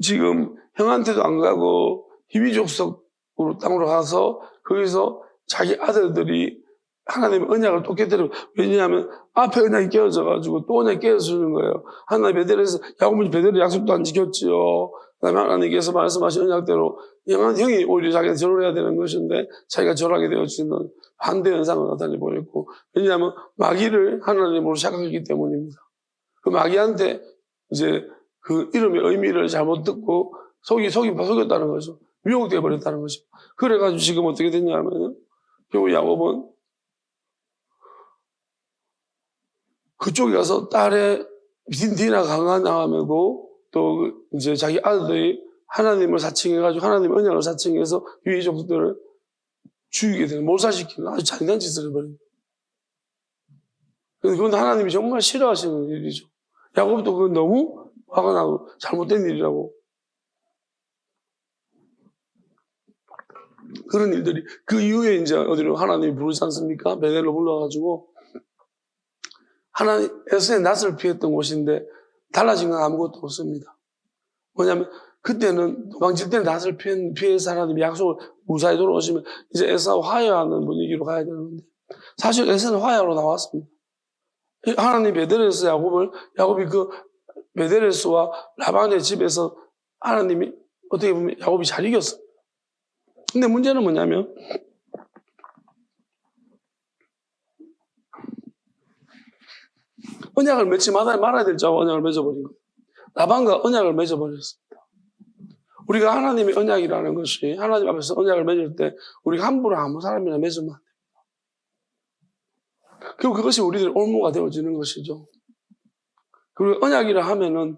S1: 지금 형한테도 안 가고 희위족속으로 땅으로 가서 거기서 자기 아들들이 하나님의 언약을 또 깨뜨리고 왜냐하면 앞에 언약이 깨어져가지고 또 언약이 깨어지는 거예요. 하나님 베델에서 야곱은 베델의 약속도 안 지켰지요. 그다음에 하나님께서 말씀하신 언약대로 형이 오히려 자기가 절을 해야 되는 것인데 자기가 절하게 되어지는 반대 현상을 나타내 버렸고, 왜냐하면 마귀를 하나님으로 생각했기 때문입니다. 그 마귀한테 이제 그 이름의 의미를 잘못 듣고 속였다는 거죠. 미혹되어 버렸다는 거죠. 그래가지고 지금 어떻게 됐냐면은 결국 야곱은 그쪽에 가서 딸의 디나 강한 아내고 또 이제 자기 아들들이 하나님을 사칭해가지고 하나님의 언약을 사칭해서 유이족들을 죽이게 되는, 몰살시키는 아주 잔인한 짓을 해버립니다. 그건 하나님이 정말 싫어하시는 일이죠. 야곱도 그건 너무 화가 나고 잘못된 일이라고. 그런 일들이 그 이후에 이제 어디로 하나님이 부르지 않습니까? 베델로 불러가지고 에서의 낯을 피했던 곳인데 달라진 건 아무것도 없습니다. 뭐냐면 그때는 도망칠 때는 낯을 피해서 하나님이 약속을 무사히 돌아오시면 이제 에사와 화해하는 분위기로 가야 되는데 사실 에사는 화해하러 나왔습니다. 하나님 베델에서 야곱이 그 베델에서와 라반의 집에서 하나님이 어떻게 보면 야곱이 잘 이겼어요. 근데 문제는 뭐냐면 언약을 맺지 말아야 될 자와 언약을 맺어버린 거예요. 라반과 언약을 맺어버렸습니다. 우리가 하나님의 언약이라는 것이 하나님 앞에서 언약을 맺을 때 우리가 함부로 아무 사람이나 맺으면 안 됩니다. 결국 그것이 우리들 올무가 되어지는 것이죠. 그리고 언약이라 하면은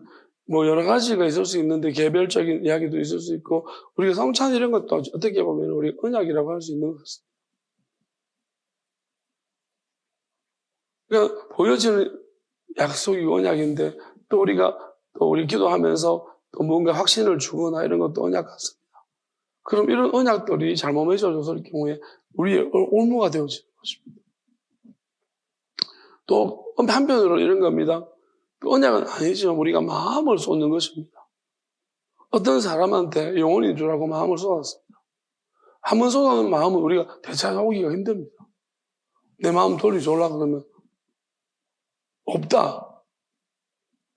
S1: 뭐 여러 가지가 있을 수 있는데 개별적인 이야기도 있을 수 있고 우리가 성찬 이런 것도 어떻게 보면 우리 언약이라고 할 수 있는 것 같습니다. 그러니까 보여지는 약속이 언약인데 또 우리 기도하면서 또 뭔가 확신을 주거나 이런 것도 언약 같습니다. 그럼 이런 언약들이 잘못 맺어졌을 경우에 우리의 올무가 되어지는 것입니다. 또 한편으로 이런 겁니다. 언약은 아니지만 우리가 마음을 쏟는 것입니다. 어떤 사람한테 영혼인 줄 알고 마음을 쏟았습니다. 한번 쏟아놓은 마음은 우리가 되찾아오기가 힘듭니다. 내 마음 돌려주려고 그러면 없다.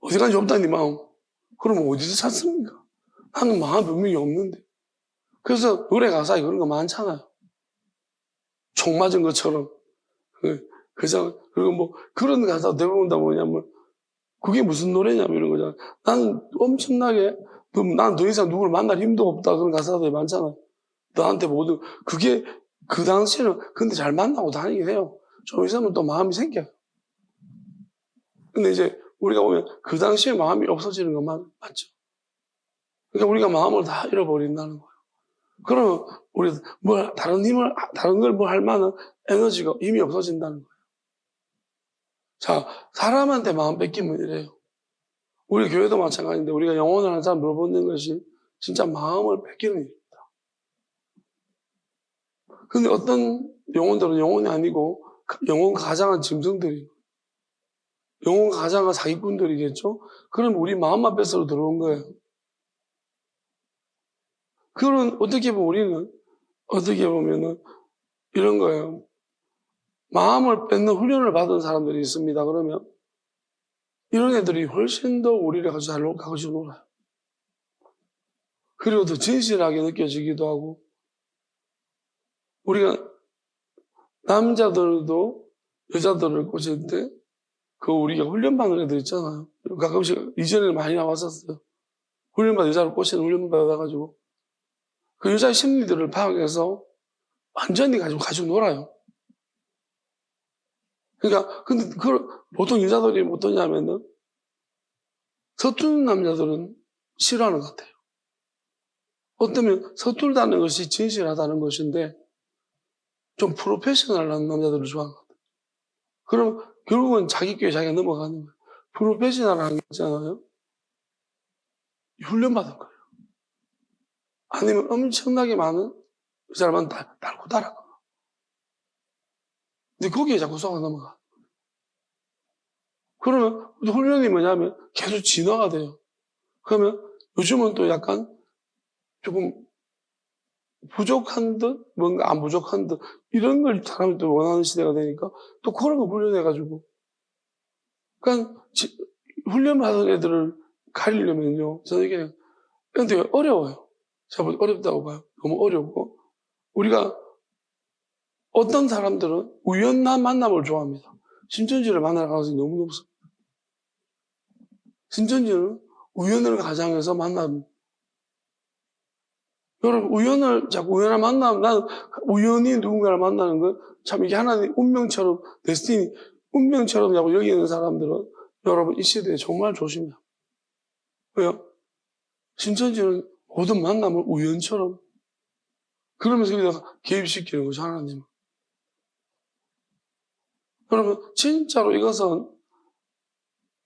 S1: 어디까지 없다 네 마음. 그러면 어디서 찾습니까? 나는 마음 분명히 없는데. 그래서 노래 가사에 그런 거 많잖아요. 총 맞은 것처럼. 그리고 뭐 그런 가사 대부분 다 뭐냐면 그게 무슨 노래냐면 이런 거잖아요. 나는 엄청나게 난 더 이상 누구를 만날 힘도 없다 그런 가사들이 많잖아요. 나한테 모두 그게 그 당시에는 근데 잘 만나고 다니긴 해요. 좀 있으면 또 마음이 생겨요. 근데 이제 우리가 보면 그 당시에 마음이 없어지는 것만 맞죠. 그러니까 우리가 마음을 다 잃어버린다는 거예요. 그러면 우리 다른 걸 뭐 할 만한 에너지가 힘이 없어진다는 거예요. 자, 사람한테 마음 뺏기면 이래요. 우리 교회도 마찬가지인데 우리가 영혼을 하는 사람 물어보는 것이 진짜 마음을 뺏기는 일입니다. 근데 어떤 영혼들은 영혼이 아니고 영혼 가장한 짐승들이에요. 영혼 가장한 사기꾼들이겠죠? 그럼 우리 마음만 뺏으러 들어온 거예요. 그런 어떻게 보면 우리는 어떻게 보면은 이런 거예요. 마음을 뺏는 훈련을 받은 사람들이 있습니다. 그러면 이런 애들이 훨씬 더 우리를 가지고 놀아요. 그리고 더 진실하게 느껴지기도 하고 우리가 남자들도 여자들을 꼬실 때 우리가 훈련받는 애들 있잖아요. 가끔씩 이전에 많이 나왔었어요. 훈련받은 여자를 꼬시는 훈련받아가지고 그 여자의 심리들을 파악해서 완전히 가지고 놀아요. 그러니까 근데 보통 여자들이 어떠냐면은 서투른 남자들은 싫어하는 것 같아요. 어쩌면 서툴다는 것이 진실하다는 것인데 좀 프로페셔널한 남자들을 좋아하는 것 같아요. 그럼 결국은 자기 꾀에 자기가 넘어가는 거예요. 프로페셔널한 게 있잖아요. 훈련받은 거예요. 아니면 엄청나게 많은 사람은 달고 달아. 근데 거기에 자꾸 속아 넘어가. 그러면 훈련이 뭐냐면 계속 진화가 돼요. 그러면 요즘은 또 약간 조금 부족한 듯, 뭔가 안 부족한 듯, 이런 걸 사람이 또 원하는 시대가 되니까 또 그런 거 훈련해가지고. 그러니까 훈련받은 애들을 가리려면요, 저에게 근데 어려워요. 제가 어렵다고 봐요. 너무 어렵고. 우리가 어떤 사람들은 우연한 만남을 좋아합니다. 신천지를 만날 가능성이 너무 높습니다. 신천지는 우연을 가장해서 만납니다. 여러분, 자꾸 우연한 만남, 나는 우연히 누군가를 만나는 거, 참 이게 하나님 운명처럼, 데스티니, 운명처럼 자꾸 여기는 사람들은 여러분, 이 시대에 정말 조심해요. 왜요? 신천지는 모든 만남을 우연처럼, 그러면서 여기다가 개입시키는 거죠, 하나님은. 여러분, 진짜로 이것은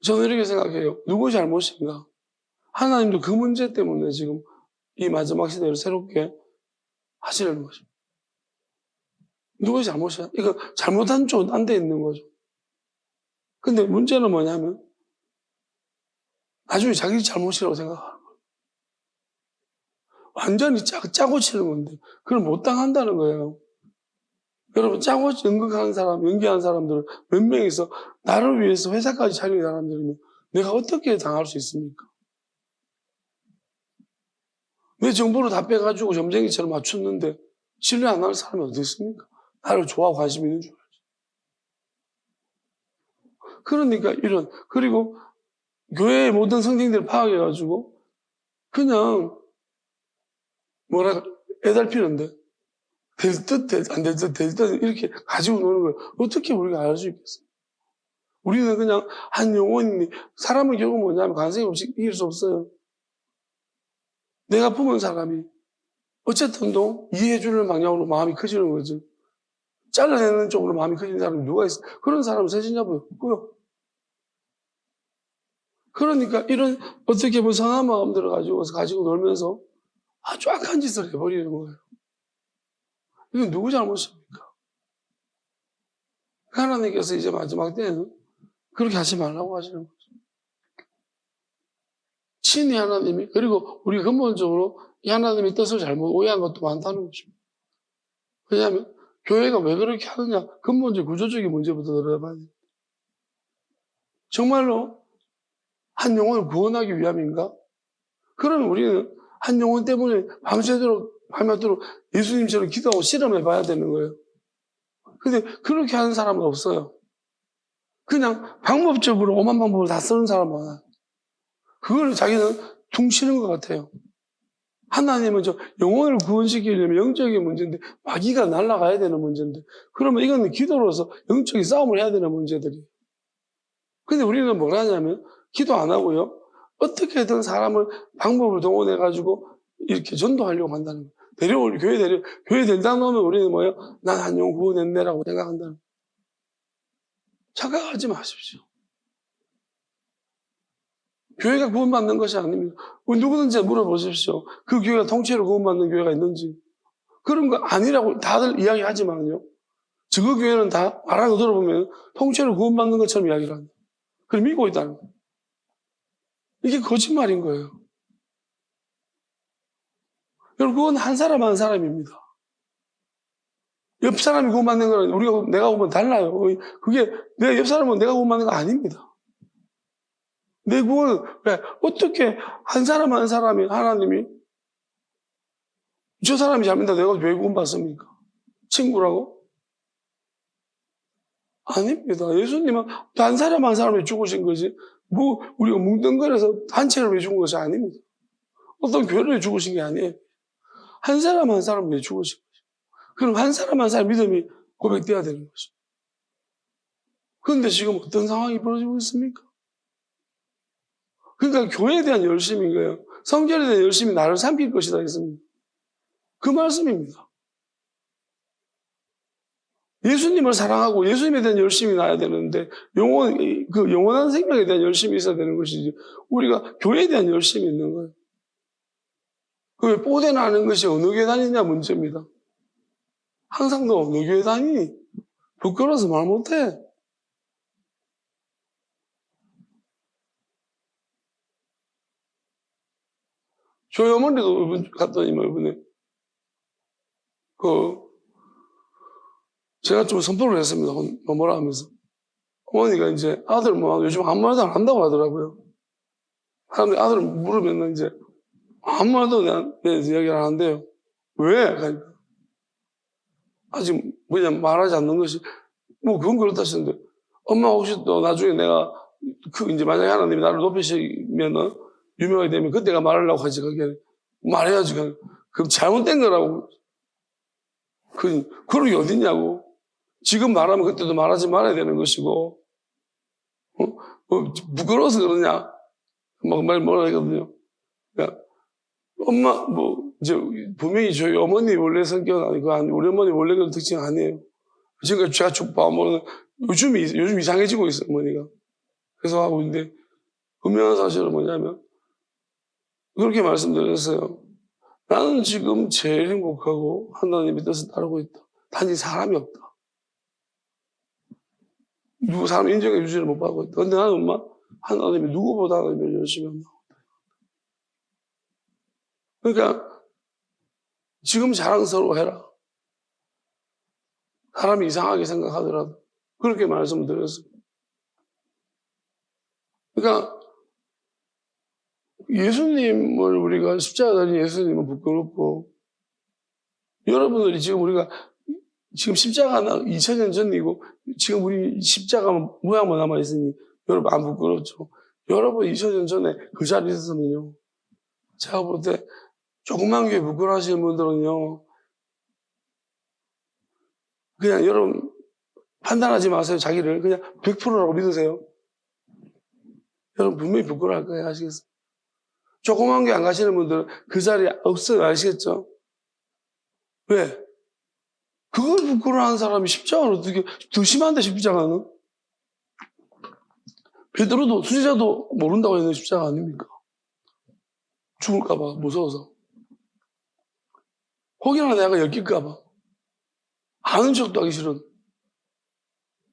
S1: 저는 이렇게 생각해요. 누구 잘못인가? 하나님도 그 문제 때문에 지금 이 마지막 시대를 새롭게 하시려는 거죠. 누구의 잘못이야? 이거 잘못한 쪽은 안 돼 있는 거죠. 근데 문제는 뭐냐면 나중에 자기 잘못이라고 생각하는 거예요. 완전히 짜고 치는 건데 그걸 못 당한다는 거예요. 여러분, 짜고 연극하는 사람, 연기하는 사람들은 몇 명이서 나를 위해서 회사까지 차리는 사람들이면 내가 어떻게 당할 수 있습니까? 내 정보를 다 빼가지고 점쟁이처럼 맞췄는데 신뢰 안 하는 사람이 어디 있습니까? 나를 좋아하고 관심 있는 줄 알지. 그러니까 그리고 교회의 모든 성경들을 파악해가지고 그냥 애달피는데 될 듯, 안 될 듯, 될 듯 이렇게 가지고 노는 거예요. 어떻게 우리가 알 수 있겠어요? 우리는 그냥 한 영혼이 사람은 결국 뭐냐면 관성이 없이 이길 수 없어요. 내가 품은 사람이 어쨌든 이해해 주는 방향으로 마음이 커지는 거죠. 잘라내는 쪽으로 마음이 커지는 사람이 누가 있어? 그런 사람은 세신자분 없고요. 그러니까 이런 어떻게 보면 선한 마음들을 가지고 놀면서 아주 악한 짓을 해버리는 거예요. 이건 누구 잘못입니까? 하나님께서 이제 마지막 때는 그렇게 하지 말라고 하시는 거죠. 친히 하나님이, 그리고 우리가 근본적으로 이 하나님의 뜻을 잘못 오해한 것도 많다는 것입니다. 왜냐하면 교회가 왜 그렇게 하느냐, 근본적 구조적인 문제부터 들어봐야 돼요. 정말로 한 영혼을 구원하기 위함인가? 그러면 우리는 한 영혼 때문에 밤새도록 예수님처럼 기도하고 실험해 봐야 되는 거예요. 근데 그렇게 하는 사람은 없어요. 그냥 방법적으로 오만 방법을 다 쓰는 사람 많아요. 그걸 자기는 퉁치는 것 같아요. 하나님은 영혼을 구원시키려면 영적인 문제인데 마귀가 날아가야 되는 문제인데 그러면 이거는 기도로서 영적인 싸움을 해야 되는 문제들이에요. 근데 우리는 뭘 하냐면 기도 안 하고요. 어떻게든 사람을 방법을 동원해가지고 이렇게 전도하려고 한다는 거예요. 교회 된다 놓으면 우리는 뭐예요? 난 한 영혼 구원했네라고 생각한다는 거예요. 착각하지 마십시오. 교회가 구원받는 것이 아닙니다. 누구든지 물어보십시오. 그 교회가 통째로 구원받는 교회가 있는지. 그런 거 아니라고 다들 이야기하지만요. 저 교회는 다 말하는 거 들어보면 통째로 구원받는 것처럼 이야기를 합니다. 그걸 믿고 있다는 거예요. 이게 거짓말인 거예요. 여러분, 그건 한 사람 한 사람입니다. 옆 사람이 구원받는 거랑 내가 보면 달라요. 그게 옆 사람은 내가 구원받는 거 아닙니다. 내 구원은 왜 어떻게 한 사람 한 사람이 하나님이 저 사람이 잘못했다 내가 왜 구원받습니까? 친구라고? 아닙니다. 예수님은 한 사람 한 사람이 죽으신 거지 우리가 뭉뚱그려서 단체를 왜 죽은 것이 아닙니다. 어떤 교회를 왜 죽으신 게 아니에요. 한 사람 한 사람을 왜 죽으신 거죠. 그럼 한 사람 한 사람 믿음이 고백돼야 되는 거죠. 그런데 지금 어떤 상황이 벌어지고 있습니까? 그러니까 교회에 대한 열심인 거예요. 성결에 대한 열심이 나를 삼킬 것이다 했습니다. 그 말씀입니다. 예수님을 사랑하고 예수님에 대한 열심이 나야 되는데 영원한 생명에 대한 열심이 있어야 되는 것이지 우리가 교회에 대한 열심이 있는 거예요. 그 뽀대나는 것이 어느 교회 다니냐 문제입니다. 항상 너 어느 교회 다니니? 부끄러워서 말 못해. 저희 어머니도 갔더니 이번에 제가 좀 선포를 했습니다. 뭐라 하면서 어머니가 이제 아들 요즘 아무 말도 안 한다고 하더라고요. 사람들이 아들을 물으면 이제 아무나도 내 이야기를 안 한대요. 왜? 그러니까 아직 그냥 말하지 않는 것이, 뭐 그건 그렇다 하시는데, 엄마 혹시 또 나중에 내가, 이제 만약에 하나님이 나를 높이시면은, 유명하게 되면 그때가 말하려고 하지, 그게. 말해야지. 그럼 잘못된 거라고. 그런 게 어딨냐고. 지금 말하면 그때도 말하지 말아야 되는 것이고, 부끄러워서 그러냐. 막 뭐라 하거든요. 그러니까, 엄마, 이제, 분명히 저희 어머니 원래 성격은 아니고, 우리 어머니 원래 그런 특징 아니에요. 지금까지 제가 쭉 봐보면, 요즘 이상해지고 있어요, 어머니가. 그래서 하고 있는데, 분명한 사실은 뭐냐면, 그렇게 말씀드렸어요. 나는 지금 제일 행복하고, 하나님의 뜻을 따르고 있다. 단지 사람이 없다. 사람 인정해 주지를 못 받고 있다. 근데 나는 엄마, 하나님이 누구보다 하나님을 열심히 한다. 그러니까, 지금 자랑스러워해라. 사람이 이상하게 생각하더라도. 그렇게 말씀드렸어요. 그러니까, 예수님을 우리가 십자가 달린 예수님은 부끄럽고, 여러분들이 지금 십자가가 2000년 전이고, 지금 우리 십자가 모양만 남아있으니, 여러분 안 부끄럽죠? 여러분 2000년 전에 그 자리에 있었으면요. 제가 볼 때, 조그만 교회 부끄러워하시는 분들은요, 그냥 여러분 판단하지 마세요. 자기를 그냥 100%라고 믿으세요. 여러분 분명히 부끄러워할 거예요. 아시겠어요? 조그만 교회 안 가시는 분들은 그 자리에 없어요. 아시겠죠? 왜? 그걸 부끄러워하는 사람이 십자가를 어떻게, 더 심한데 십자가는? 베드로도 수제자도 모른다고 했는 십자가 아닙니까? 죽을까봐 무서워서. 혹여나 내가 엮일까봐. 아는 척도 하기 싫은.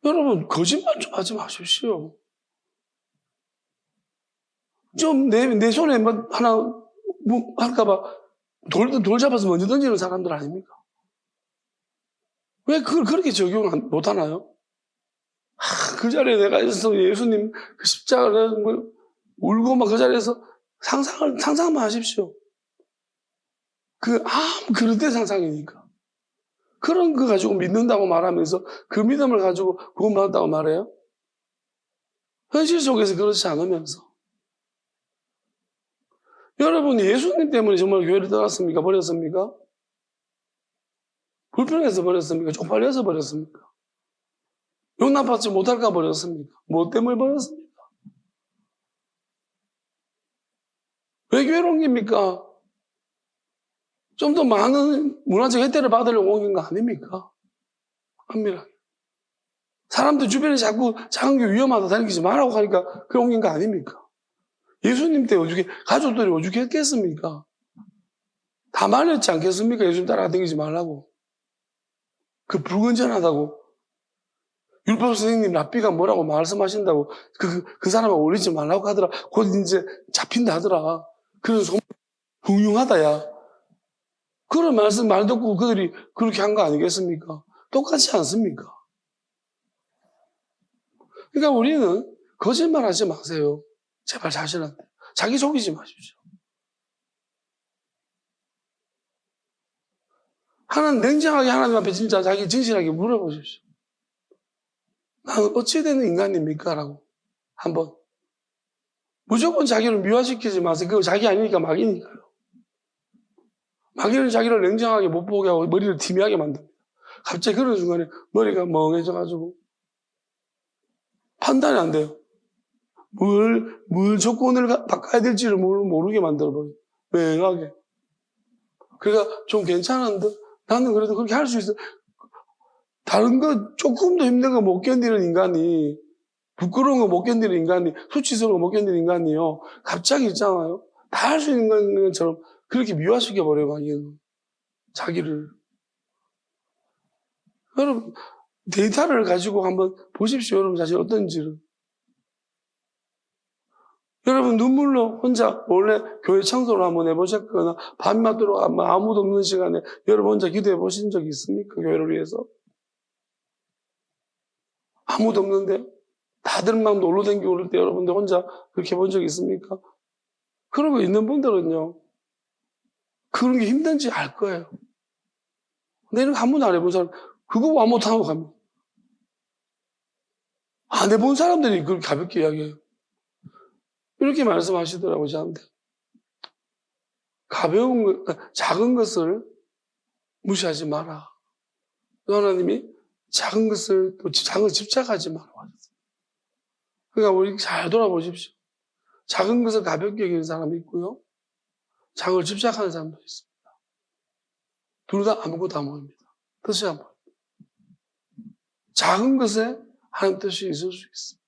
S1: 여러분 거짓말 좀 하지 마십시오. 좀 내 손에 하나 할까봐 돌 잡아서 먼저 던지는 사람들 아닙니까? 왜 그걸 그렇게 적용 못 하나요? 그 자리에 내가 있어서 예수님 그 십자가를 울고 막 그 자리에서 상상만 하십시오. 그릇된 상상이니까. 그런 거 가지고 믿는다고 말하면서 그 믿음을 가지고 구원받았다고 말해요? 현실 속에서 그렇지 않으면서. 여러분이 예수님 때문에 정말 교회를 떠났습니까? 버렸습니까? 불편해서 버렸습니까? 쪽팔려서 버렸습니까? 용납받지 못할까 버렸습니까? 뭐 때문에 버렸습니까? 왜 교회로 옮깁니까? 좀 더 많은 문화적 혜택을 받으려고 옮긴 거 아닙니까? 합니다. 사람들 주변에 자꾸 작은 교회 위험하다 다니지 말라고 하니까 그래 옮긴 거 아닙니까? 예수님 때 어떻게 가족들이 어떻게 했겠습니까? 다 말렸지 않겠습니까? 예수님 따라다니지 말라고. 그 불건전하다고. 율법 선생님 랍비가 뭐라고 말씀하신다고 그 사람을 올리지 말라고 하더라. 곧 이제 잡힌다 하더라. 그래서 훌륭하다 야. 그런 말 듣고 그들이 그렇게 한 거 아니겠습니까? 똑같지 않습니까? 그러니까 우리는 거짓말 하지 마세요. 제발 자신한테. 자기 속이지 마십시오. 냉정하게 하나님 앞에 진짜 자기 진실하게 물어보십시오. 나는 어찌 되는 인간입니까? 라고. 한번. 무조건 자기를 미화시키지 마세요. 그거 자기 아니니까 막이니까요. 마귀는 자기를 냉정하게 못 보게 하고 머리를 티미하게 만듭니다. 갑자기 그런 순간에 머리가 멍해져가지고 판단이 안 돼요. 뭘 조건을 바꿔야 될지를 모르게 만들어버려요. 맹하게. 그러니까 좀 괜찮은데 나는 그래도 그렇게 할 수 있어. 다른 거 조금 더 힘든 거 못 견디는 인간이, 부끄러운 거 못 견디는 인간이, 수치스러운 거 못 견디는 인간이요. 갑자기 있잖아요. 다 할 수 있는 것처럼 그렇게 미화시켜버려요, 마귀는. 자기를. 여러분, 데이터를 가지고 한번 보십시오. 여러분 자신 어떤지를. 여러분 눈물로 혼자 원래 교회 청소를 한번 해보셨거나 밤낮으로 아무도 없는 시간에 여러분 혼자 기도해 보신 적이 있습니까? 교회를 위해서? 아무도 없는데 다들 막 놀러 다니고 그럴 때 여러분들 혼자 그렇게 본 적 있습니까? 그러고 있는 분들은요, 그런 게 힘든지 알 거예요. 근데 이런 거 한 번도 안 해본 사람, 그거 안 못하고 갑니다. 안 해본 사람들이 그렇게 가볍게 이야기해요. 이렇게 말씀하시더라고요, 저한테. 가벼운 것, 작은 것을 무시하지 마라. 또 하나님이 작은 것을, 또 작은 걸 집착하지 마라. 그러니까 우리 잘 돌아보십시오. 작은 것을 가볍게 여기는 사람이 있고요. 작은 걸 집착하는 사람도 있습니다. 둘 다 아무것도 안 보입니다. 뜻이 안 보입니다. 작은 것에 하나님 뜻이 있을 수 있습니다.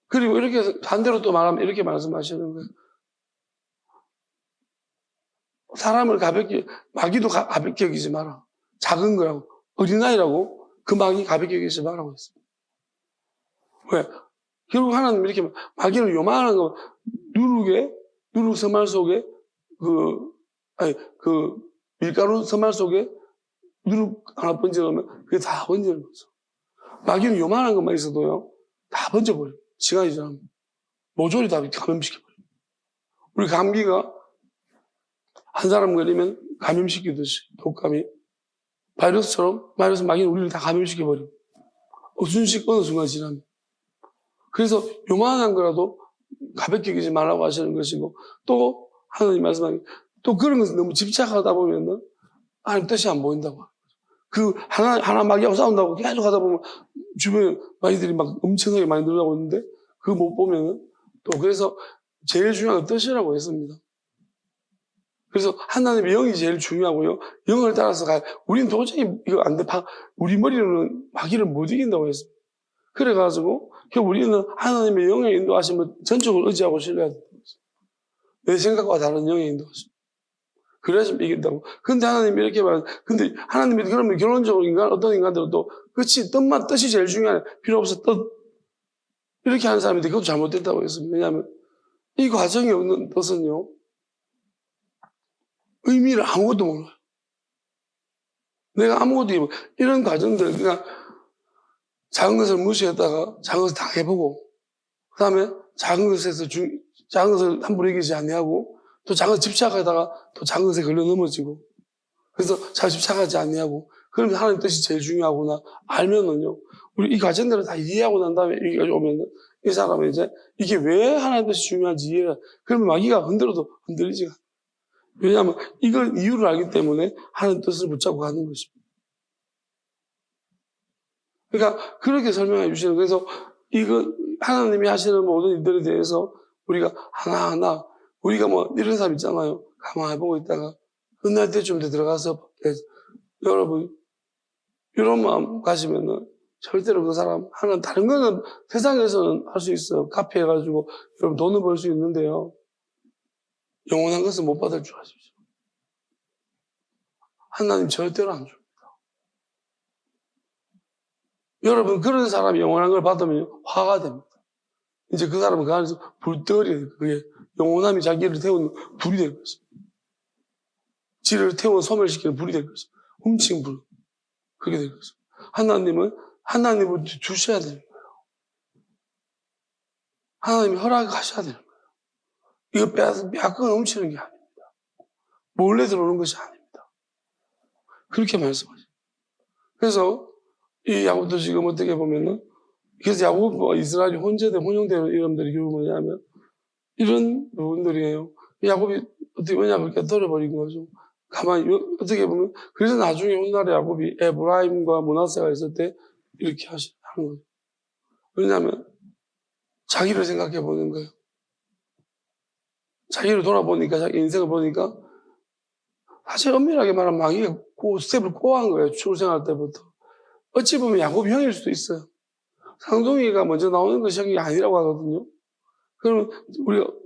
S1: 그리고 이렇게 반대로 또 말하면 이렇게 말씀하시는 거예요. 사람을 가볍게, 마귀도 가볍게 여기지 마라. 작은 거라고, 어린아이라고 그 마귀 가볍게 여기지 마라고 했습니다. 왜? 결국 하나님 이렇게 마귀는 요만한 거, 누룩 서말 속에, 밀가루 서말 속에 누룩 하나 번져놓으면 그게 다 번지는 거죠. 마귀는 요만한 것만 있어도요, 다 번져버려요. 시간이 지나면. 모조리 다 감염시켜버려요. 우리 감기가 한 사람 걸리면 감염시키듯이 독감이 바이러스처럼 마귀는 우리를 다 감염시켜버려요. 순식 어느 순간 지나면. 그래서 요만한 거라도 가볍게 여기지 말라고 하시는 것이고, 또 하나님 말씀하는 또 그런 것을 너무 집착하다 보면은 하나님 뜻이 안 보인다고. 그 하나 마귀하고 싸운다고 계속 하다 보면 주변에 마귀들이 막 엄청나게 많이 늘어나고 있는데 그거 못 보면은 또 그래서 제일 중요한 건 뜻이라고 했습니다. 그래서 하나님의 영이 제일 중요하고요. 영을 따라서 우리는 도저히 이거 안 돼. 우리 머리로는 마귀를 못 이긴다고 했습니다. 그래가지고 우리는 하나님의 영의 인도하심을 전적으로 의지하고 신뢰해야 됩니다. 내 생각과 다른 영의 인도하심. 그래야지 이긴다고. 근데 하나님이 이렇게 근데 하나님이 그러면 결론적으로 어떤 인간들은 그치, 뜻이 제일 중요해. 필요 없어, 뜻. 이렇게 하는 사람인데 그것도 잘못됐다고 했습니다. 왜냐하면 이 과정이 없는 뜻은요, 의미를 아무것도 몰라요. 내가 아무것도 이런 과정들, 그러니까 작은 것을 무시했다가 작은 것을 다 해보고, 그 다음에 작은 것을 함부로 이기지 아니하고, 또 작은 것을 집착하다가 또 작은 것에 걸려 넘어지고, 그래서 잘 집착하지 아니하고, 그러면 하나님 뜻이 제일 중요하구나 알면은요, 우리 이 과정들을 다 이해하고 난 다음에 여기까지 오면은 이 사람은 이제 이게 왜 하나님 뜻이 중요한지 이해해. 그러면 마귀가 흔들어도 흔들리지가 않아요. 왜냐하면 이걸 이유를 알기 때문에 하나님 뜻을 붙잡고 가는 것입니다. 그러니까 그렇게 설명해 주시는, 그래서 이거 하나님이 하시는 모든 일들에 대해서 우리가 하나하나, 우리가 뭐 이런 사람 있잖아요. 가만히 보고 있다가 끝날 때쯤 들어가서 여러분 이런 마음 가지면은 절대로 그 사람 하는, 다른 거는 세상에서는 할 수 있어요. 카페 해가지고 여러분 돈을 벌 수 있는데요, 영원한 것은 못 받을 줄 아십시오. 하나님 절대로 안 줍니다. 여러분 그런 사람이 영원한 걸 받으면 화가 됩니다. 이제 그 사람은 그 안에서 불덩어리, 그게 영원함이 자기를 태우는 불이 될 것입니다. 지를 태우는 소멸시키는 불이 될 것입니다. 훔친 불. 그렇게 될 것입니다. 하나님을 주셔야 되는 거예요. 하나님이 허락하셔야 되는 거예요. 이거 빼앗고 훔치는 게 아닙니다. 몰래 들어오는 것이 아닙니다. 그렇게 말씀하십니다. 그래서 이 야곱도 지금 어떻게 보면은, 그래서 야곱과 이스라엘이 혼용되는 이름들이 결국 뭐냐면 이런 부분들이에요. 야곱이 어떻게 뭐냐면 깨뜨려버린 거죠. 가만히 어떻게 보면, 그래서 나중에 훗날에 야곱이 에브라임과 므낫세가 있을 때 이렇게 하는 거예요. 왜냐하면 자기를 생각해 보는 거예요. 자기를 돌아보니까, 자기 인생을 보니까, 사실 엄밀하게 말하면 마귀가 스텝을 꼬한 거예요. 출생할 때부터. 어찌 보면 야곱이 형일 수도 있어요. 상동이가 먼저 나오는 것이 형이 아니라고 하거든요. 그러면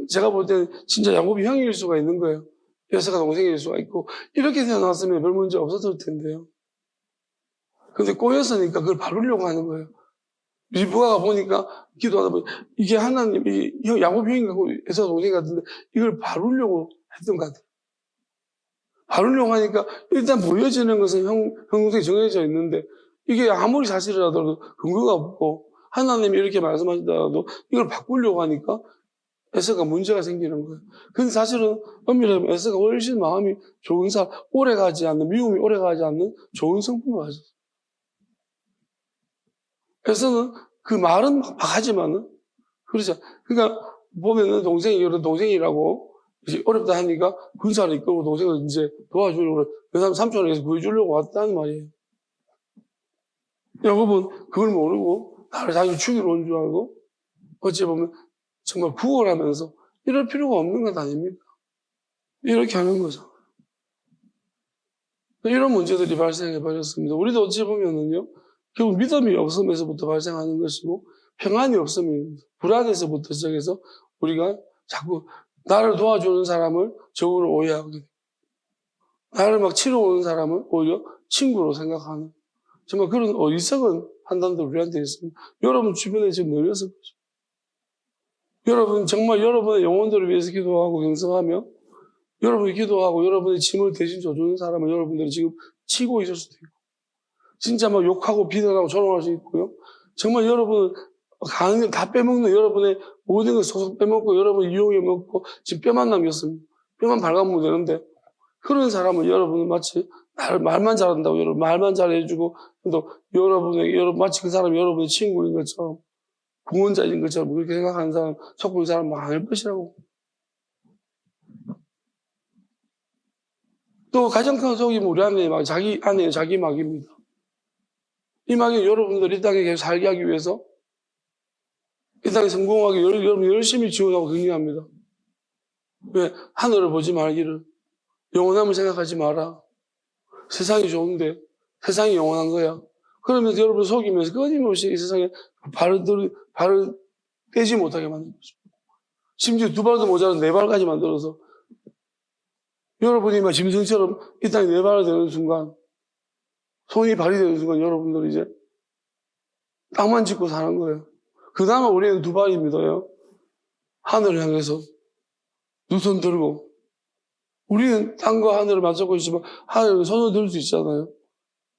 S1: 제가 볼 때는 진짜 야곱이 형일 수가 있는 거예요. 여사가 동생일 수가 있고, 이렇게 태어났으면 별 문제 없었을 텐데요. 근데 꼬였으니까 그걸 바르려고 하는 거예요. 리브가가 보니까, 기도하다 보니, 이게 하나님이 야곱이 형인가 여사가 동생 같은데 이걸 바르려고 했던 것 같아요. 바르려고 하니까 일단 보여지는 것은 형 동생이 정해져 있는데, 이게 아무리 사실이라도 근거가 없고 하나님이 이렇게 말씀하시더라도 이걸 바꾸려고 하니까 에서가 문제가 생기는 거예요. 근데 사실은 엄밀하면 에서가 훨씬 마음이 좋은 사람, 오래가지 않는, 미움이 오래가지 않는 좋은 성품을 가졌어요. 에서는 그 말은 막 하지만은, 그렇죠. 그러니까 보면은 동생이 여러 동생이라고 이제 어렵다 하니까 군사를 이끌고 동생을 이제 도와주려고 그 사람 삼촌에게서 구해주려고 왔다는 말이에요. 야곱은 그걸 모르고 나를 자기 죽이러 온 줄 알고 어찌 보면 정말 구걸하면서 이럴 필요가 없는 것 아닙니까? 이렇게 하는 거죠. 이런 문제들이 발생해 버렸습니다. 우리도 어찌 보면은요, 결국 믿음이 없음에서부터 발생하는 것이고, 평안이 없으면 불안에서부터 시작해서 우리가 자꾸 나를 도와주는 사람을 적으로 오해하게 돼요. 나를 막 치러 오는 사람을 오히려 친구로 생각하는 정말 그런 어리석은 판단도 우리한테 있습니다. 여러분 주변에 지금 늘렸을 거죠. 여러분 정말 여러분의 영혼들을 위해서 기도하고 경성하며 여러분이 기도하고 여러분의 짐을 대신 져주는 사람을 여러분들이 지금 치고 있을 수도 있고 진짜 막 욕하고 비난하고 조롱할 수 있고요. 정말 여러분 가는 길 다 빼먹는 여러분의 모든 걸 소속 빼먹고 여러분 이용해 먹고 지금 뼈만 남겼습니다. 뼈만 발가면 되는데 그런 사람은 여러분은 마치 말만 잘한다고 여러분 말만 잘해주고 또 여러분 마치 그 사람이 여러분의 친구인 것처럼 구원자인 것처럼 그렇게 생각하는 사람 속고 있는 사람 많을 것이라고. 또 가장 큰 속임은 우리 안에 막 자기 안에 자기 막입니다. 이 막이 여러분들 이 땅에 계속 살게 하기 위해서 이 땅에 성공하기 여러분 열심히 지원하고 격려합니다. 왜? 하늘을 보지 말기를 영원함을 생각하지 마라. 세상이 좋은데 세상이 영원한 거야. 그러면서 여러분 속이면서 끊임없이 이 세상에 발을 떼지 못하게 만든 거죠. 심지어 2발도 모자란 4발까지 만들어서 여러분이 막 짐승처럼 이 땅에 4발을 되는 순간 손이 발이 되는 순간 여러분들이 이제 땅만 짚고 사는 거예요. 그나마 우리는 2발입니다요. 하늘을 향해서 두 손 들고 우리는 땅과 하늘을 맞잡고 있지만 하늘은 손을 들 수 있잖아요.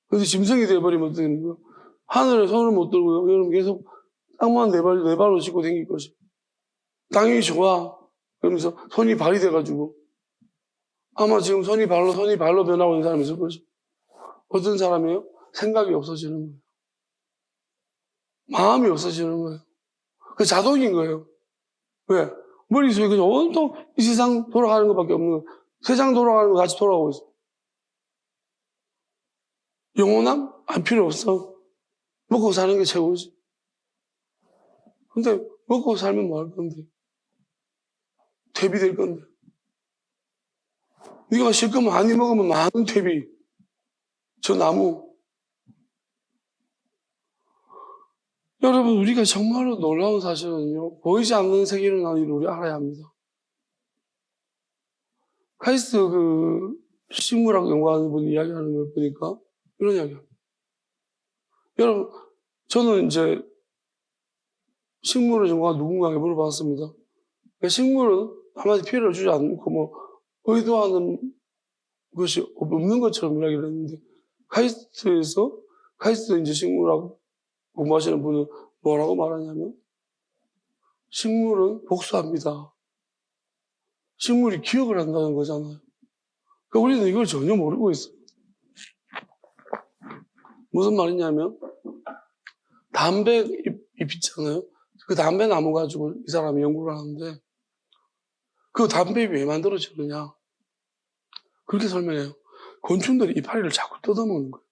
S1: 그런데 짐승이 돼버리면 어떻게 되는 거예요? 하늘에 손을 못 들고요. 여러분 계속 땅만 4발로 짚고 다닐 것이. 땅이 좋아. 그러면서 손이 발이 돼가지고 아마 지금 손이 발로 변하고 있는 사람이 있을 거죠. 어떤 사람이에요? 생각이 없어지는 거예요. 마음이 없어지는 거예요. 그 자동인 거예요. 왜? 머릿속에 그냥 온통 이 세상 돌아가는 것밖에 없는 거예요. 세상 돌아가는 거 같이 돌아가고 있어. 영원함? 안 필요 없어. 먹고 사는 게 최고지. 근데 먹고 살면 뭐 할 건데? 퇴비 될 건데. 네가 실컷 많이 먹으면 많은 퇴비. 저 나무. 여러분 우리가 정말로 놀라운 사실은요. 보이지 않는 세계를 나는 우리 알아야 합니다. 카이스트 그 식물학 연구하는 분이 이야기하는 걸 보니까 이런 이야기합니다. 여러분 저는 이제 식물을 연구한 누군가에게 물어봤습니다. 식물은 아무한테 피해를 주지 않고 뭐 의도하는 것이 없는 것처럼 이야기를 했는데 카이스트 이제 식물학 공부하시는 분은 뭐라고 말하냐면 식물은 복수합니다. 식물이 기억을 한다는 거잖아요. 그러니까 우리는 이걸 전혀 모르고 있어요. 무슨 말이냐면 담배 잎 있잖아요. 그 담배 나무 가지고 이 사람이 연구를 하는데 그 담배 잎이 왜 만들어지느냐 그렇게 설명해요. 곤충들이 이파리를 자꾸 뜯어먹는 거예요.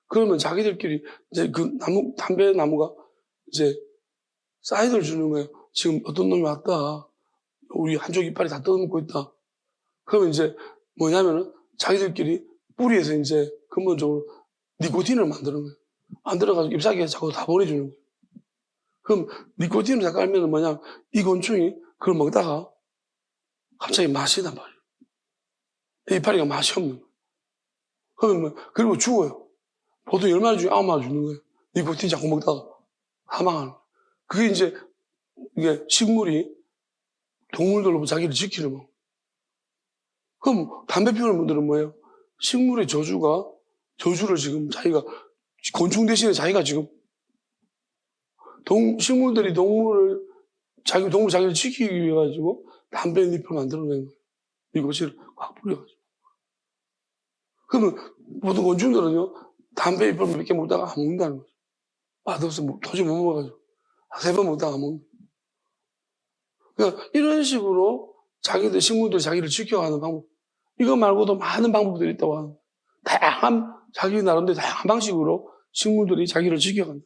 S1: 그러면 자기들끼리 이제 그 담배 나무가 이제 사인을 주는 거예요. 지금 어떤 놈이 왔다. 우리 한쪽 이파리 다 뜯어먹고 있다. 그러면 이제 뭐냐면은 자기들끼리 뿌리에서 이제 근본적으로 니코틴을 만드는 거예요. 만들어가지고 잎사귀에 자꾸 다 보내주는 거예요. 그럼 니코틴을 다 깔면은 뭐냐 이 곤충이 그걸 먹다가 갑자기 맛이 난 말이에요. 이파리가 맛이 없는 거예요. 그러면 뭐 그리고 죽어요. 보통 10마리 중에 9마리 죽는 거예요. 니코틴 자꾸 먹다가 사망하는 거예요. 그게 이제 이게 식물이 동물들로 자기를 지키는 거. 그럼 담배 피우는 분들은 뭐예요? 식물의 저주를 지금 자기가 곤충 대신에 자기가 지금 식물들이 동물을 동물 자기를 지키기 위해 가지고 담배 잎을 만들어낸 거예요. 이것을 확 뿌려가지고. 그러면 보통 곤충들은요, 담배 잎을 몇 개 먹다가 안 먹는다는 거죠. 맛없어, 도저히 못 먹어가지고. 3번 먹다가 안 먹는 거예요. 그러니까 이런 식으로 식물들이 자기를 지켜가는 방법. 이거 말고도 많은 방법들이 있다고 하는 거예요. 자기 나름대로 다양한 방식으로 식물들이 자기를 지켜간다.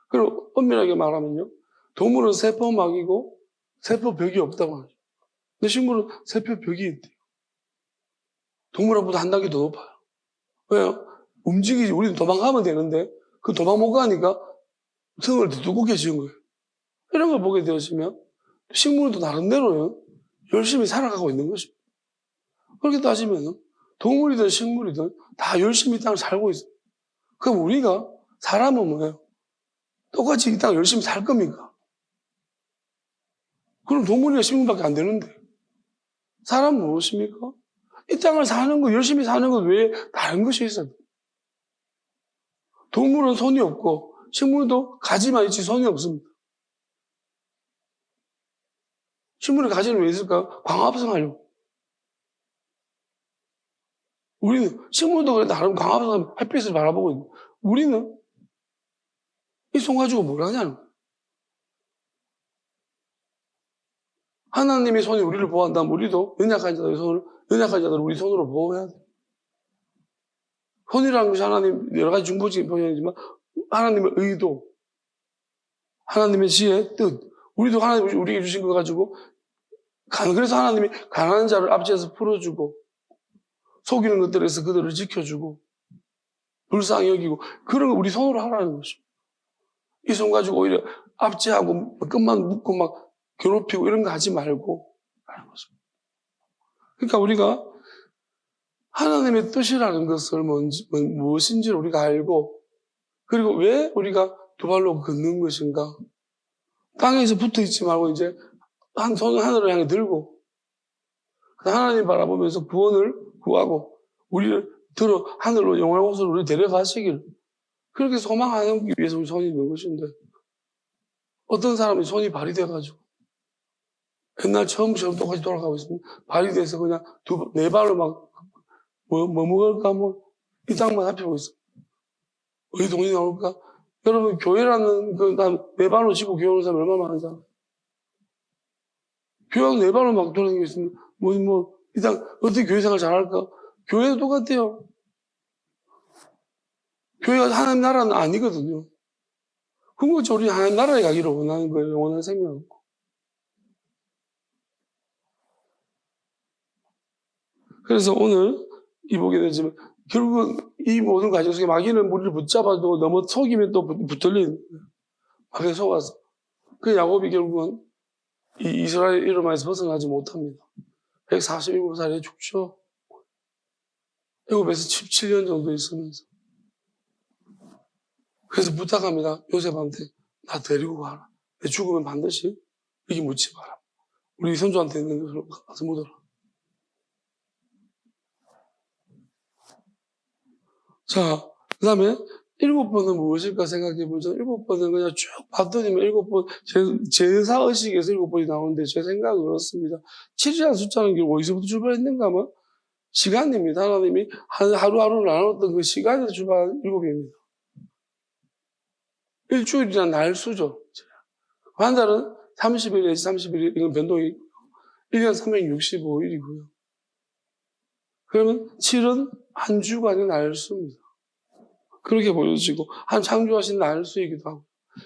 S1: 그리고 엄밀하게 말하면요, 동물은 세포막이고 세포벽이 없다고 하죠. 근데 식물은 세포벽이 있대요. 동물보다 한 단계 더 높아요. 왜요? 움직이지, 우리는 도망가면 되는데, 그 도망 못 가니까 등을 더 두껍게 지은 거예요. 이런 걸 보게 되었으면, 식물도 나름대로요, 열심히 살아가고 있는 것입니다. 그렇게 따지면, 동물이든 식물이든 다 열심히 이 땅을 살고 있어요. 그럼 우리가, 사람은 뭐예요? 똑같이 이 땅을 열심히 살 겁니까? 그럼 동물이나 식물밖에 안 되는데, 사람은 무엇입니까? 이 땅을 사는 거, 열심히 사는 것 외에 다른 것이 있어요. 동물은 손이 없고, 식물도 가지만 있지 손이 없습니다. 식물의 가지는 왜 있을까요? 광합성하려고. 우리는, 식물도 그래, 나름 광합성하면 햇빛을 바라보고 있는 거예요. 우리는 이 손 가지고 뭘 하냐는 거예요. 하나님의 손이 우리를 보호한다면 우리도 연약한 자들을 우리 손으로 보호해야 돼요. 손이라는 것이 하나님 여러 가지 중보적인 표현이지만 하나님의 의도, 하나님의 지혜, 뜻, 우리도 하나님 우리에게 주신 거 가지고 그래서 하나님이 가난한 자를 앞지에서 풀어주고 속이는 것들에서 그들을 지켜주고 불쌍히 여기고 그런 거 우리 손으로 하라는 것입니다. 이 손 가지고 오히려 압제하고 끝만 묶고 막 괴롭히고 이런 거 하지 말고 하는 것입니다. 그러니까 우리가 하나님의 뜻이라는 것을 무엇인지를 우리가 알고 그리고 왜 우리가 두 발로 걷는 것인가? 땅에서 붙어 있지 말고 이제 한 손을 하늘을 향해 들고 하나님 바라보면서 구원을 구하고 우리를 들어 하늘로 영원한 곳으로 우리 데려가시길 그렇게 소망하기 위해서 우리 손이 있는 것인데 어떤 사람이 손이 발휘돼가지고 옛날 처음처럼 똑같이 돌아가고 있으면 발휘돼서 그냥 네 발로 막 뭐 먹을까 이 땅만 살피고 있어. 어디 돈이 나올까? 여러분 교회라는 네 발로 짚고 교회 오는 사람 얼마나 많은지 교회하고 네 발로 막 돌아다니고 있으면 이 땅 어떻게 교회 생활 잘할까? 교회도 똑같아요. 교회가 하나님 나라는 아니거든요. 그것이 우리 하나님 나라에 가기를 원하는 거예요. 영원한 생명. 그래서 오늘 이 보게 되지만 결국은 이 모든 과정 속에 마귀는 우리를 붙잡아도 너무 속이면 또 붙들린 마귀에 속아서 그 야곱이 결국은 이 이스라엘 이름에서 벗어나지 못합니다. 147살에 죽죠. 애굽에서 17년 정도 있으면서 그래서 부탁합니다. 요셉한테 나 데리고 가라. 내 죽으면 반드시 여기 묻지 마라. 우리 선조한테 있는 것을 가서 묻어라. 자, 그 다음에 7번은 무엇일까 생각해보죠. 7번은 그냥 쭉 봤더니 7번, 제사의식에서 7번이 나오는데 제 생각은 그렇습니다. 7이라는 숫자는 어디서부터 출발했는가 하면 시간입니다. 하나님이 하루하루 나눴던 그 시간에서 출발한 7입니다. 일주일이란 날수죠. 한 달은 30일 내지 31일, 이건 변동이 있고요. 1년 365일이고요. 그러면 7은 한 주간의 날수입니다. 그렇게 보여지고, 한 창조하신 날수이기도 하고,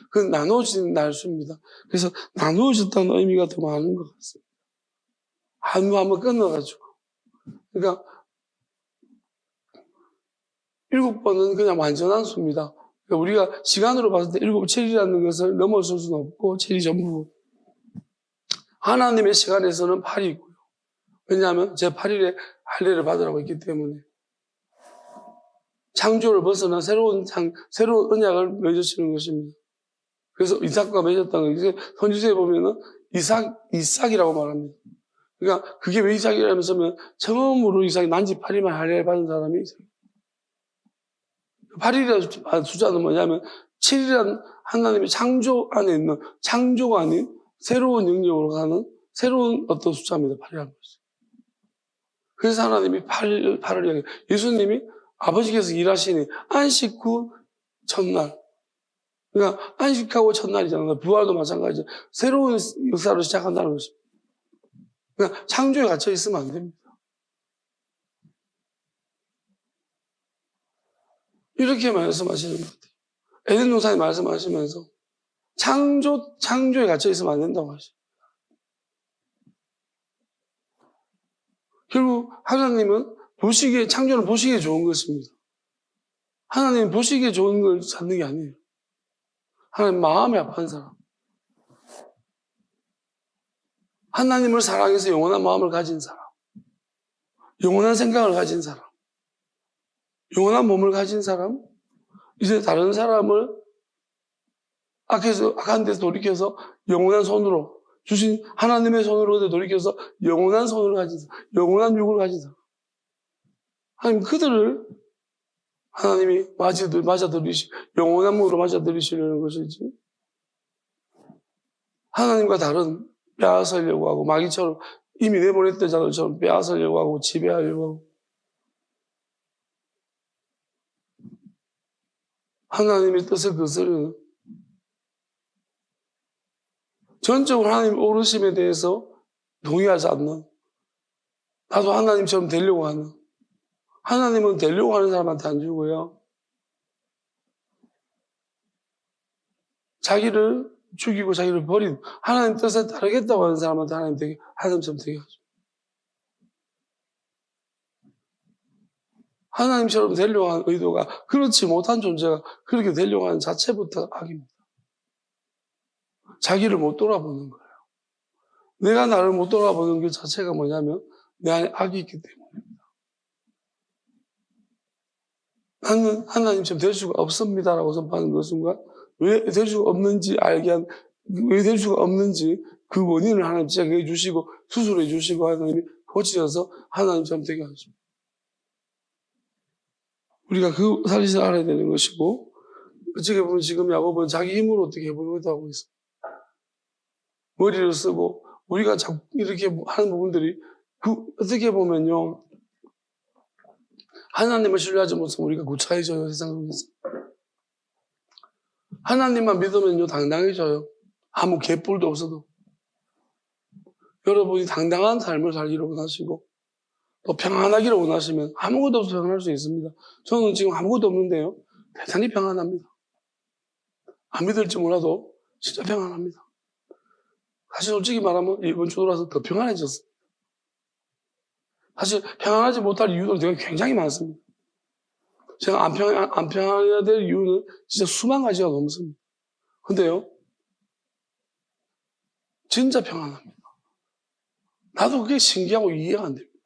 S1: 그건 나눠진 날수입니다. 그래서 나누어졌다는 의미가 더 많은 것 같습니다. 한번 끊어가지고. 그러니까, 7번은 그냥 완전한 수입니다. 그러니까 우리가 시간으로 봤을 때 7이라는 것을 넘어설 수는 없고, 7이 전부. 하나님의 시간에서는 8이 있고요. 왜냐하면 제 8일에 할례를 받으라고 했기 때문에. 창조를 벗어나 새로운 언약을 맺으시는 것입니다. 그래서 이삭과 맺었다는 거, 선지서에 보면은 이삭이라고 말합니다. 그러니까 그게 왜 이삭이라면서 처음으로 이삭이 난지 8일만 할례를 받은 사람이 이삭. 8일이라는 숫자는 뭐냐면 7이라는 하나님의 창조 안에 있는 창조가 아닌 새로운 영역으로 가는 새로운 어떤 숫자입니다. 8이라는 것이. 그래서 하나님이 8을 이야기해요. 예수님이 아버지께서 일하시니 안식 후 첫날. 그러니까 안식하고 첫날이잖아요. 부활도 마찬가지죠. 새로운 역사를 시작한다는 것입니다. 그러니까 창조에 갇혀 있으면 안 됩니다. 이렇게 말씀하시는 것 같아요. 에덴 동산에 말씀하시면서 창조에 갇혀 있으면 안 된다고 하시죠. 결국 하나님은 창조는 보시기에 좋은 것입니다. 하나님은 보시기에 좋은 걸 찾는 게 아니에요. 하나님 마음이 아픈 사람. 하나님을 사랑해서 영원한 마음을 가진 사람. 영원한 생각을 가진 사람. 영원한 몸을 가진 사람. 이제 다른 사람을 악한 데서 돌이켜서 영원한 손으로 주신 하나님의 손으로 돌이켜서 영원한 손을 가진 사람. 영원한 육을 가진 사람. 하나님 그들을 하나님이 영원한 몸으로 맞아들이시려는 것이지. 하나님과 다른 빼앗으려고 하고 마귀처럼 이미 내보냈던 자들처럼 빼앗으려고 하고 지배하려고 하고 하나님의 뜻을 거스르는 전적으로 하나님 오르심에 대해서 동의하지 않는 나도 하나님처럼 되려고 하는 하나님은 되려고 하는 사람한테 안 주고요. 자기를 죽이고 자기를 버린 하나님 뜻에 따르겠다고 하는 사람한테 하나님처럼 되게 하죠. 하나님처럼 되려고 하는 의도가 그렇지 못한 존재가 그렇게 되려고 하는 자체부터 악입니다. 자기를 못 돌아보는 거예요. 내가 나를 못 돌아보는 그 자체가 뭐냐면 내 안에 악이 있기 때문입니다. 나는 하나님처럼 될 수가 없습니다라고 선포하는 그 순간 왜 될 수가 없는지 왜 될 수가 없는지 그 원인을 하나님 지적해 주시고 수술해 주시고 하나님이 고치셔서 하나님처럼 되게 하십니다. 우리가 그 사실을 알아야 되는 것이고 어떻게 보면 지금 야곱은 자기 힘으로 어떻게 해보려고 하고 있습니다. 머리를 쓰고 우리가 자꾸 이렇게 하는 부분들이 어떻게 보면요 하나님을 신뢰하지 못하면 우리가 구차해져요. 세상 속에서. 하나님만 믿으면요 당당해져요. 아무 개뿔도 없어도. 여러분이 당당한 삶을 살기를 원하시고 또 평안하기를 원하시면 아무것도 없어도 평안할 수 있습니다. 저는 지금 아무것도 없는데요 대단히 평안합니다. 안 믿을지 몰라도 진짜 평안합니다. 사실 솔직히 말하면 이번 주 들어와서 더 평안해졌어요. 사실 평안하지 못할 이유는 제가 굉장히 많습니다. 제가 안 평안해야 될 이유는 진짜 수만 가지가 넘습니다. 근데요, 진짜 평안합니다. 나도 그게 신기하고 이해가 안 됩니다.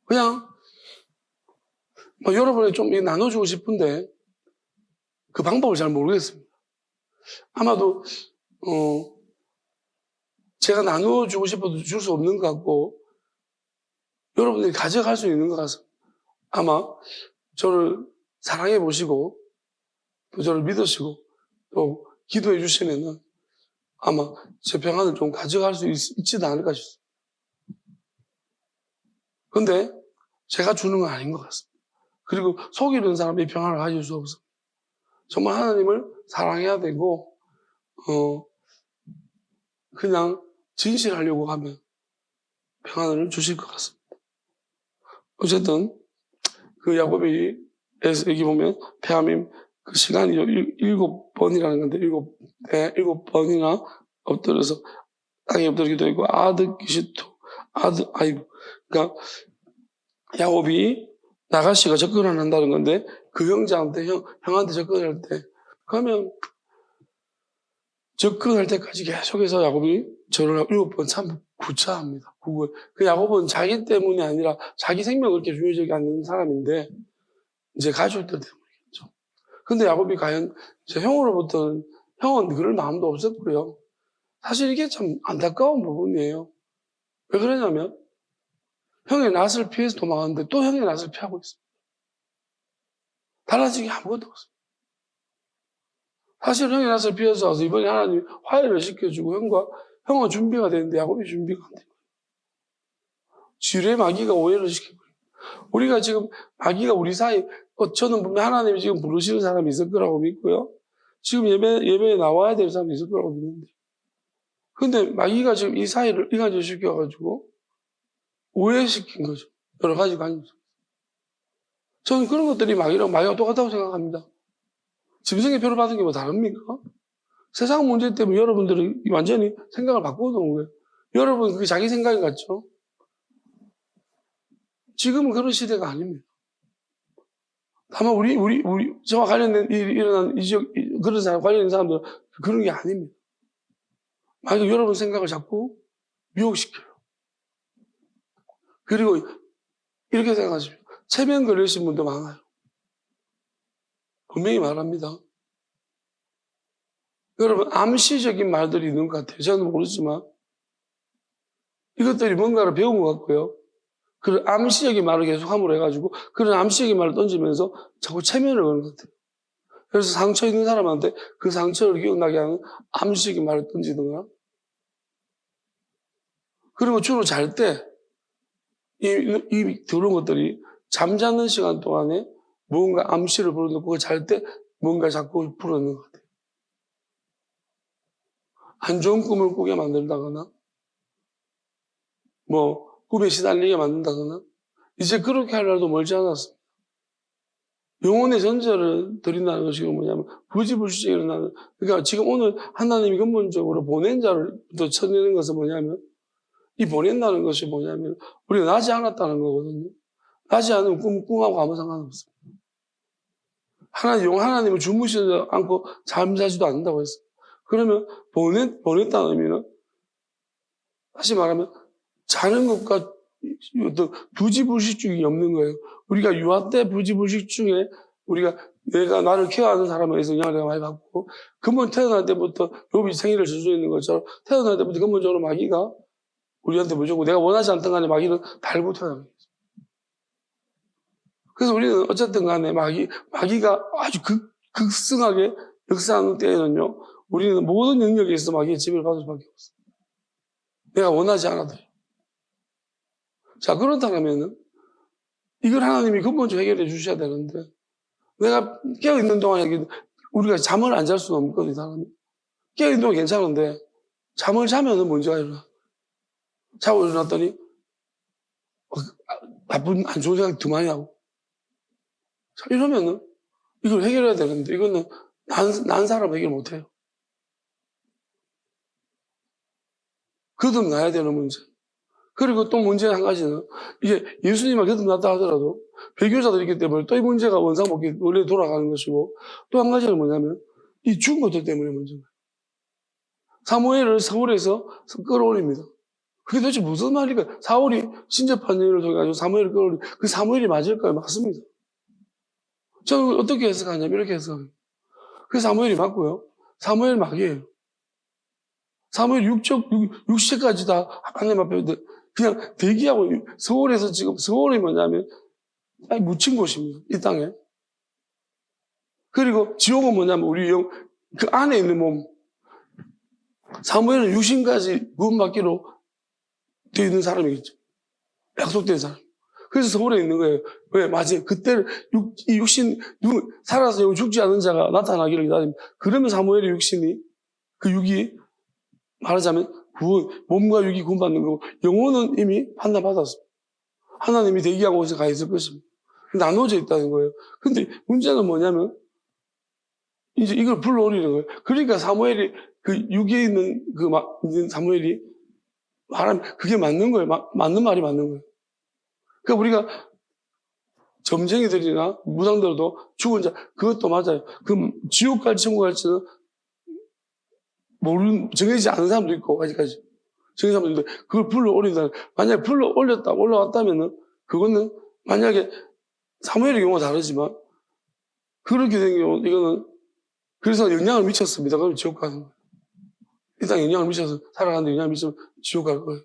S1: 그냥, 여러분이 좀 나눠주고 싶은데, 그 방법을 잘 모르겠습니다. 아마도, 제가 나눠주고 싶어도 줄 수 없는 것 같고, 여러분들이 가져갈 수 있는 것 같습니다. 아마 저를 사랑해 보시고, 또 저를 믿으시고, 또 기도해 주시면은 아마 제 평안을 좀 가져갈 수 있지도 않을까 싶습니다. 근데 제가 주는 건 아닌 것 같습니다. 그리고 속이는 사람이 평안을 가질 수 없습니다. 정말 하나님을 사랑해야 되고, 그냥 진실하려고 하면 평안을 주실 것 같습니다. 어쨌든, 그 야곱이 여기 보면, 폐암임 그 시간이 7번이라는 건데, 7번이나 엎드려서 땅에 엎드리기도 했고, 그러니까, 야곱이 나가시가 접근을 한다는 건데, 그 형한테 접근할 때, 그러면 접근할 때까지 계속해서 야곱이 저를 7번 참 구차합니다. 그 야곱은 자기 때문이 아니라 자기 생명을 그렇게 중요하지 않는 사람인데, 이제 가족들 때문이겠죠. 근데 야곱이 과연 제 형은 그럴 마음도 없었고요. 사실 이게 참 안타까운 부분이에요. 왜 그러냐면, 형의 낯을 피해서 도망갔는데 또 형의 낯을 피하고 있습니다. 달라진 게 아무것도 없습니다. 사실 형이 낯을 피해서 와서 이번에 하나님이 화해를 시켜주고 형은 준비가 되는데 야곱이 준비가 안 돼. 지뢰 마귀가 오해를 시켜버려요. 우리가 지금 마귀가 우리 사이, 저는 분명 하나님이 지금 부르시는 사람이 있을 거라고 믿고요. 지금 예배에 나와야 될 사람이 있을 거라고 믿는데. 근데 마귀가 지금 이 사이를 이간질 시켜가지고 오해시킨 거죠. 여러 가지 관계에서. 저는 그런 것들이 마귀가 똑같다고 생각합니다. 짐승의 표를 받은 게 뭐 다릅니까? 세상 문제 때문에 여러분들은 완전히 생각을 바꿔놓은 거예요. 여러분 그게 자기 생각이 같죠? 지금은 그런 시대가 아닙니다. 다만 저와 관련된 일어난 그런 사람, 관련된 사람들 그런 게 아닙니다. 마귀가 여러분 생각을 자꾸 미혹시켜요. 그리고 이렇게 생각하십시오. 체면 걸리신 분도 많아요. 분명히 말합니다. 여러분, 암시적인 말들이 있는 것 같아요. 저는 모르지만 이것들이 뭔가를 배운 것 같고요. 그런 암시적인 말을 계속 함으로 해가지고 그런 암시적인 말을 던지면서 자꾸 체면을 거는 것 같아요. 그래서 상처 있는 사람한테 그 상처를 기억나게 하는 암시적인 말을 던지든가. 그리고 주로 잘 때 이 들어온 것들이 잠자는 시간 동안에 뭔가 암시를 부르는 그거 잘 때 뭔가 자꾸 부르는 것 같아요. 안 좋은 꿈을 꾸게 만든다거나 꿈에 시달리게 만든다거나 이제 그렇게 할 날도 멀지 않았습니다. 영혼의 전제를 드린다는 것이 뭐냐면 부지불식이 일어나는, 그러니까 지금 오늘 하나님이 근본적으로 보낸 자를 또 쳐내는 것은 뭐냐면 이 보낸다는 것이 뭐냐면 우리가 나지 않았다는 거거든요. 나지 않으면 꿈하고 아무 상관없습니다. 하나님은 주무시지 않고 잠자지도 않는다고 했어요. 그러면 보냈다는 의미는 다시 말하면 자는 것과 어떤 부지불식증이 없는 거예요. 우리가 유아 때 부지불식증에 내가 나를 케어하는 사람에 의해서 영향을 내가 많이 받고 근본 태어날 때부터 욥이 생일을 저주했는 것처럼 태어날 때부터 근본적으로 마귀가 우리한테 무조건 내가 원하지 않던 간에 마귀는 달부터 나가요. 그래서 우리는 어쨌든 간에 마귀가 아주 극성하게 역사하는 때에는요, 우리는 모든 영역에 있어서 마귀의 지배를 받을 수밖에 없어요. 내가 원하지 않아도요. 자, 그렇다면은 이걸 하나님이 근본적으로 해결해 주셔야 되는데 내가 깨어있는 동안에 우리가 잠을 안 잘 수는 없거든요, 사람이. 깨어있는 동안 괜찮은데 잠을 자면은 문제가 일어나. 자고 일어났더니 나쁜 안 좋은 생각 더 많이 하고. 자, 이러면은 이걸 해결해야 되는데 이거는 난 사람 해결 못해요. 거듭나야 되는 문제. 그리고 또 문제 한 가지는 이게 예수님을 거듭났다 하더라도 배교자들이 있기 때문에 또 이 문제가 원상복귀 원래 돌아가는 것이고 또 한 가지는 뭐냐면 이 죽은 것들 때문에 문제인 거예요. 사무엘을 서울에서 끌어올립니다. 그게 도대체 무슨 말일까? 사울이 신접한 일을 통해 사무엘을 끌어올리 그 사무엘이 맞을까요? 맞습니다. 저는 어떻게 해석하냐면 이렇게 해석합니다. 그 사무엘이 맞고요. 사무엘 막이에요. 사무엘 육체까지 다 하나님 앞에 그냥 대기하고 서울에서 지금 서울이 뭐냐면 묻힌 곳입니다. 이 땅에. 그리고 지옥은 뭐냐면 우리 그 안에 있는 몸. 사무엘은 육신까지 구원받기로 되어 있는 사람이겠죠. 약속된 사람. 그래서 서울에 있는 거예요. 왜? 맞아요. 그때 이 육신, 살아서 영 죽지 않은 자가 나타나기를 기다립니다. 그러면 사무엘의 육신이, 그 육이 말하자면 몸과 육이 구원받는 거고, 영혼은 이미 판단받았습니다. 하나님이 대기하고 가 있을 것입니다. 나눠져 있다는 거예요. 근데 문제는 뭐냐면, 이제 이걸 불러올리는 거예요. 그러니까 사무엘이 그 육에 있는 사무엘이 말하면 그게 맞는 거예요. 맞는 말이 맞는 거예요. 그러니까 우리가 점쟁이들이나 무당들도 죽은 자, 그것도 맞아요. 그 지옥 갈지 천국 갈지는 정해지지 않은 사람도 있고, 아직까지. 정해진 사람도 있는데, 그걸 불러올린다. 만약에 올라왔다면은, 그거는, 만약에, 사무엘의 경우가 다르지만, 그렇게 된 경우, 이거는, 그래서 영향을 미쳤습니다. 그럼 지옥 가는 거예요. 이 땅에 영향을 미쳐서, 살아가는데 영향을 미치면 지옥 갈 거예요.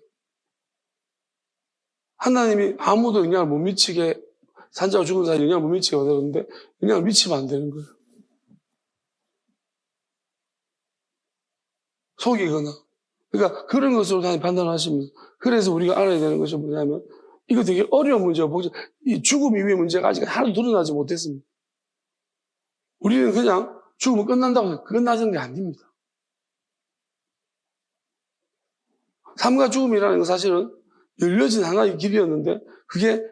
S1: 하나님이 아무도 영향을 못 미치게, 산자가 죽은 사람이 영향을 못 미치게 하는데, 영향을 미치면 안 되는 거예요. 속이거나. 그러니까 그런 것으로 하나님 판단하십니다. 그래서 우리가 알아야 되는 것이 뭐냐면 이거 되게 어려운 문제고 이 죽음 이후의 문제가 아직 하나도 드러나지 못했습니다. 우리는 그냥 죽으면 끝난다고 해서 끝나는 게 아닙니다. 삶과 죽음이라는 건 사실은 열려진 하나의 길이었는데 그게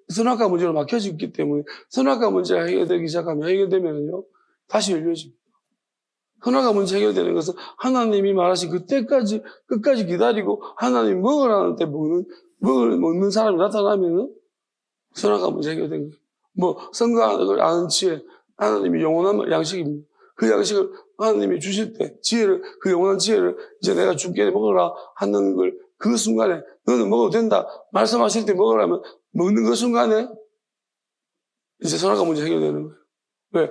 S1: 선악과 문제로 막혀졌기 때문에 선악과 문제가 해결되기 시작하면 해결되면요 다시 열려집니다. 선악과 문제 해결되는 것은 하나님이 말하신 그때까지 끝까지 기다리고 하나님 먹으라는 때 먹는 사람이 나타나면은 선악과 문제 해결된 거예요. 뭐 선악을 아는 지혜, 하나님이 영원한 양식입니다. 그 양식을 하나님이 주실 때 지혜를 그 영원한 지혜를 이제 내가 줄게 먹으라 하는 걸 그 순간에 너는 먹어도 된다 말씀하실 때 먹으라면 먹는 그 순간에 이제 선악과 문제 해결되는 거예요. 왜?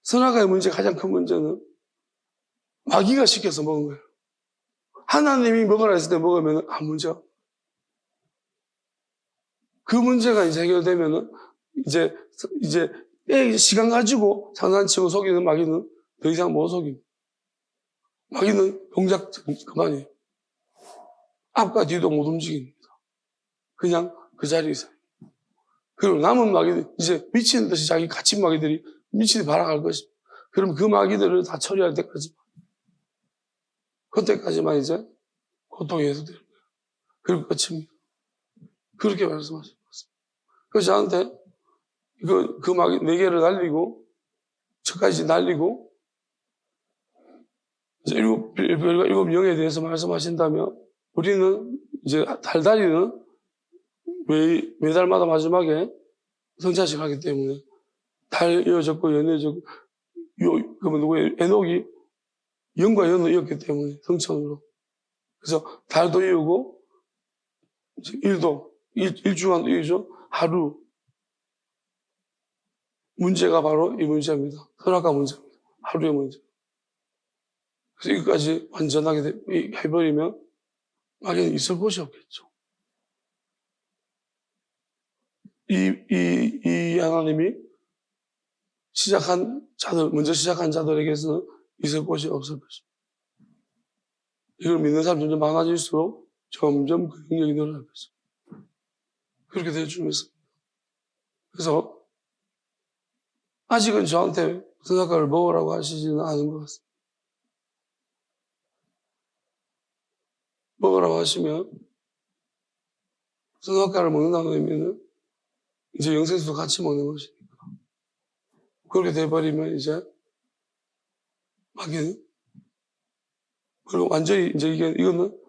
S1: 선악과의 문제 가장 큰 문제는 마귀가 시켜서 먹은 거예요. 하나님이 먹으라 했을 때 먹으면 아무 문제 없어요. 그 문제가 이제 해결되면은 이제 시간 가지고 장난치고 속이는 마귀는 더 이상 못 속입니다. 마귀는 동작 그만이에요. 앞과 뒤도 못 움직입니다. 그냥 그 자리에 있어요. 그리고 남은 마귀들, 이제 미치는 듯이 자기 갇힌 마귀들이 미치듯이 발악할 것입니다. 그럼 그 마귀들을 다 처리할 때까지, 그때까지만 이제 고통이 해소되는 거예요. 그리고 끝입니다. 그렇게 말씀하신 것입니다. 그래서 저한테 그 마귀 4개를 날리고, 저까지 날리고, 이제 일곱 영에 대해서 말씀하신다면, 우리는 이제 달다리는 매달마다 마지막에 성찬식 하기 때문에 달 이어졌고 연이어졌고 그러면 누구예요? 에녹이 영과 연을 이었기 때문에 성천으로. 그래서 달도 이루고 일도 일주간도 이루죠. 하루 문제가 바로 이 문제입니다. 선악과 문제입니다. 하루의 문제. 그래서 이것까지 완전하게 해버리면 마귀는 있을 곳이 없겠죠. 이 하나님이 먼저 시작한 자들에게서는 있을 곳이 없을 것입니다. 이걸 믿는 사람이 점점 많아질수록 점점 그 능력이 늘어날 것입니다. 그렇게 되어주고 있습니다. 그래서 아직은 저한테 선악과를 먹으라고 하시지는 않은 것 같습니다. 먹으라고 하시면 선악과를 먹는다는 의미는 이제 영생수도 같이 먹는 것이니까. 그렇게 돼버리면 이제 마귀는 그리고 완전히 이제 이거는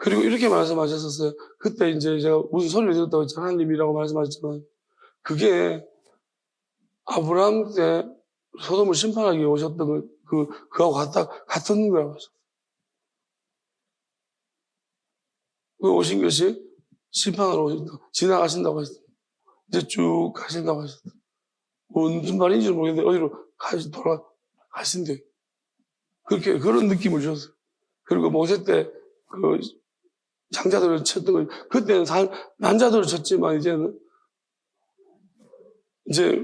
S1: 그리고 이렇게 말씀하셨었어요. 그때 이제 제가 무슨 소리를 들었다고 했잖아요. 하나님이라고 말씀하셨잖아요. 그게 아브라함 때 소돔을 심판하기 위해 오셨던 그하고 같은 거라고 하셨어요. 그 오신 것이 심판하러 오신다. 지나가신다고 하셨어요. 이제 쭉 가신다고 하셨어요. 무슨 말인지 모르겠는데 어디로 돌아가신대. 그런 느낌을 주셨어요. 그리고 모세 때 장자들을 쳤던 거, 그때는 난자들을 쳤지만 이제는 이제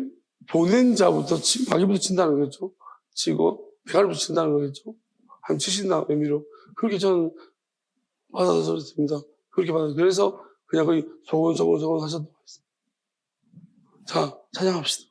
S1: 보낸 자부터 마귀부터 친다는 거죠. 치고 배갈부터 친다는 거겠죠. 한 치신다 의미로. 그렇게 저는 받아들였습니다. 그렇게 받아들였어요. 그래서 그냥 거의 소곤소곤 하셨다고 했어요. 자, 찬양합시다.